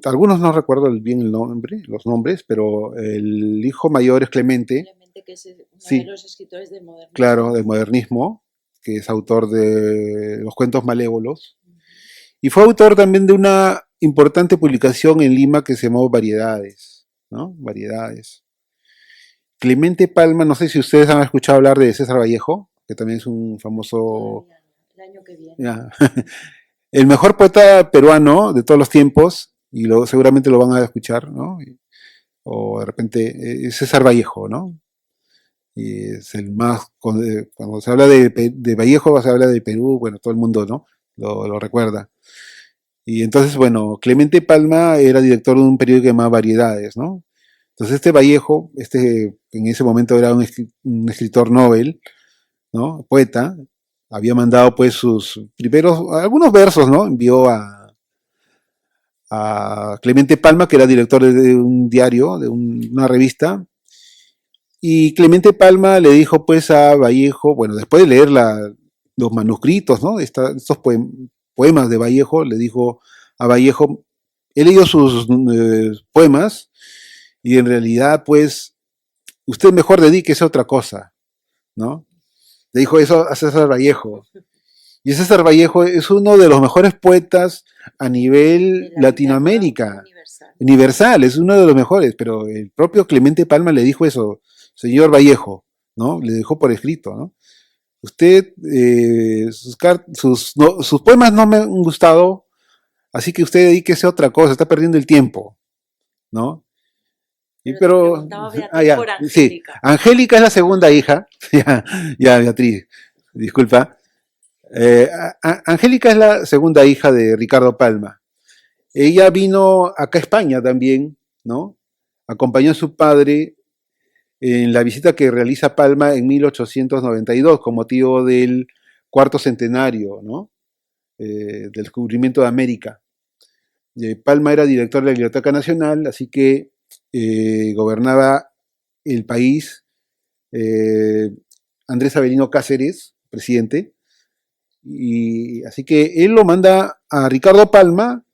S2: algunos no recuerdo bien los nombres, pero el hijo mayor es Clemente,
S1: Clemente, que es uno de
S2: sí,
S1: los escritores del modernismo.
S2: claro, del modernismo, que es autor de los cuentos malévolos. Y fue autor también de una importante publicación en Lima que se llamó Variedades, ¿no? Variedades. Clemente Palma, no sé si ustedes han escuchado hablar de César Vallejo, que también es un famoso...
S1: Todavía no, el año que viene.
S2: Ya. El mejor poeta peruano de todos los tiempos, y seguramente lo van a escuchar, ¿no? O de repente es César Vallejo, ¿no? Y es el más, cuando se habla de Vallejo, se habla de Perú, bueno, todo el mundo, ¿no? Lo recuerda. Y entonces, bueno, Clemente Palma era director de un periódico que se llamaba Variedades, ¿no? Entonces este Vallejo, en ese momento era un escritor Nobel, ¿no? Poeta, había mandado pues sus primeros, algunos versos, ¿no? Envió a Clemente Palma, que era director de un diario, de una revista, y Clemente Palma le dijo pues a Vallejo, bueno, después de leer los manuscritos, ¿no? Estos poemas de Vallejo, le dijo a Vallejo, he leído sus poemas y en realidad pues usted mejor dedíquese a otra cosa, ¿no? Le dijo eso a César Vallejo. Y César Vallejo es uno de los mejores poetas a nivel Latinoamérica. Universal, es uno de los mejores, pero el propio Clemente Palma le dijo eso, señor Vallejo, ¿no? Le dejó por escrito, ¿no? Usted, sus poemas no me han gustado, así que usted dedíquese a otra cosa, está perdiendo el tiempo, ¿no?
S1: Pero
S2: ya,
S1: por
S2: sí,
S1: Angélica.
S2: Angélica es la segunda hija, ya, Beatriz, disculpa. Angélica es la segunda hija de Ricardo Palma. Ella vino acá a España también, ¿no? Acompañó a su padre en la visita que realiza Palma en 1892 con motivo del cuarto centenario, ¿no? Del descubrimiento de América. Palma era director de la Biblioteca Nacional, así que gobernaba el país Andrés Avelino Cáceres, presidente, y así que él lo manda a Ricardo Palma,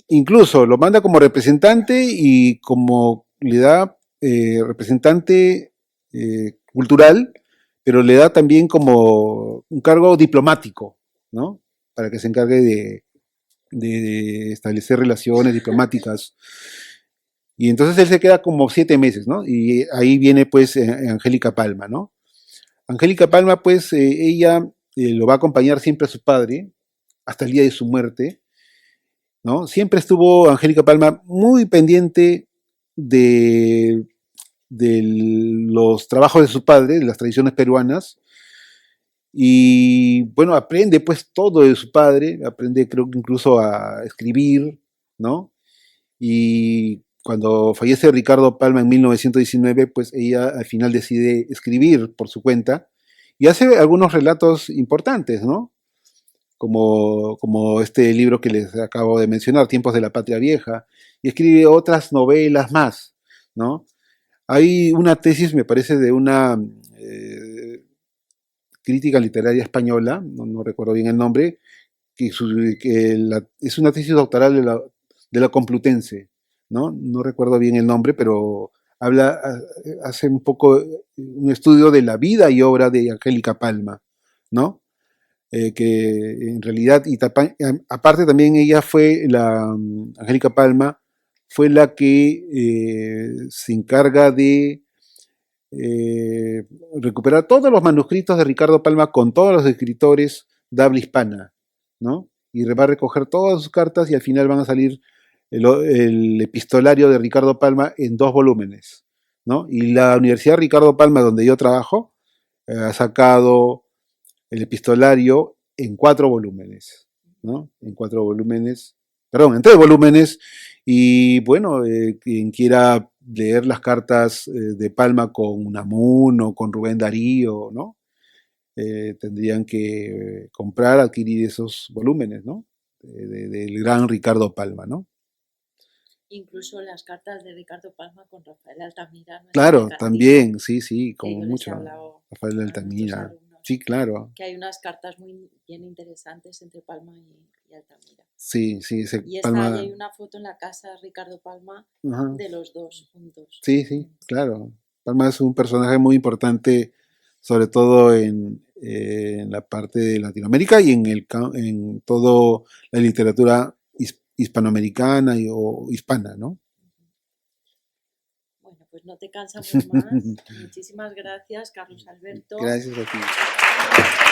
S2: incluso lo manda como representante y como le da representante cultural, pero le da también como un cargo diplomático, ¿no? Para que se encargue de establecer relaciones diplomáticas. Y entonces él se queda como 7 meses, ¿no? Y ahí viene pues Angélica Palma, ¿no? Angélica Palma, pues ella lo va a acompañar siempre a su padre hasta el día de su muerte, ¿no? Siempre estuvo Angélica Palma muy pendiente de, de los trabajos de su padre, de las tradiciones peruanas, y bueno, aprende pues todo de su padre, aprende creo que incluso a escribir, ¿no? Y cuando fallece Ricardo Palma en 1919, pues ella al final decide escribir por su cuenta y hace algunos relatos importantes, ¿no? Como este libro que les acabo de mencionar, Tiempos de la Patria Vieja, y escribe otras novelas más, ¿no? Hay una tesis, me parece, de una crítica literaria española, no recuerdo bien el nombre, es una tesis doctoral de la Complutense, ¿no? No recuerdo bien el nombre, pero hace un poco un estudio de la vida y obra de Angélica Palma, ¿no? Que en realidad, aparte también ella fue Angélica Palma, fue la que se encarga de recuperar todos los manuscritos de Ricardo Palma con todos los escritores de habla hispana, ¿no? Y va a recoger todas sus cartas y al final van a salir el epistolario de Ricardo Palma en 2 volúmenes, ¿no? Y la Universidad Ricardo Palma, donde yo trabajo, ha sacado el epistolario en 4 volúmenes, ¿no? En 4 volúmenes, perdón, en 3 volúmenes, y bueno, quien quiera leer las cartas de Palma con Unamuno, con Rubén Darío, ¿no? Tendrían que comprar, adquirir esos volúmenes, ¿no? Del gran Ricardo Palma, ¿no?
S1: Incluso las cartas de Ricardo Palma con Rafael Altamira.
S2: Claro, también, sí, sí,
S1: con
S2: mucho. Rafael Altamira. Sí, claro.
S1: Que hay unas cartas muy bien interesantes entre Palma y Altamira.
S2: Sí, sí,
S1: y
S2: Palma.
S1: hay una foto en la casa de Ricardo Palma de los dos juntos.
S2: Sí, sí, claro. Palma es un personaje muy importante, sobre todo en la parte de Latinoamérica y en toda la literatura hispanoamericana o hispana, ¿no?
S1: Bueno, pues no te cansamos más. Muchísimas gracias, Carlos Alberto.
S2: Gracias a ti.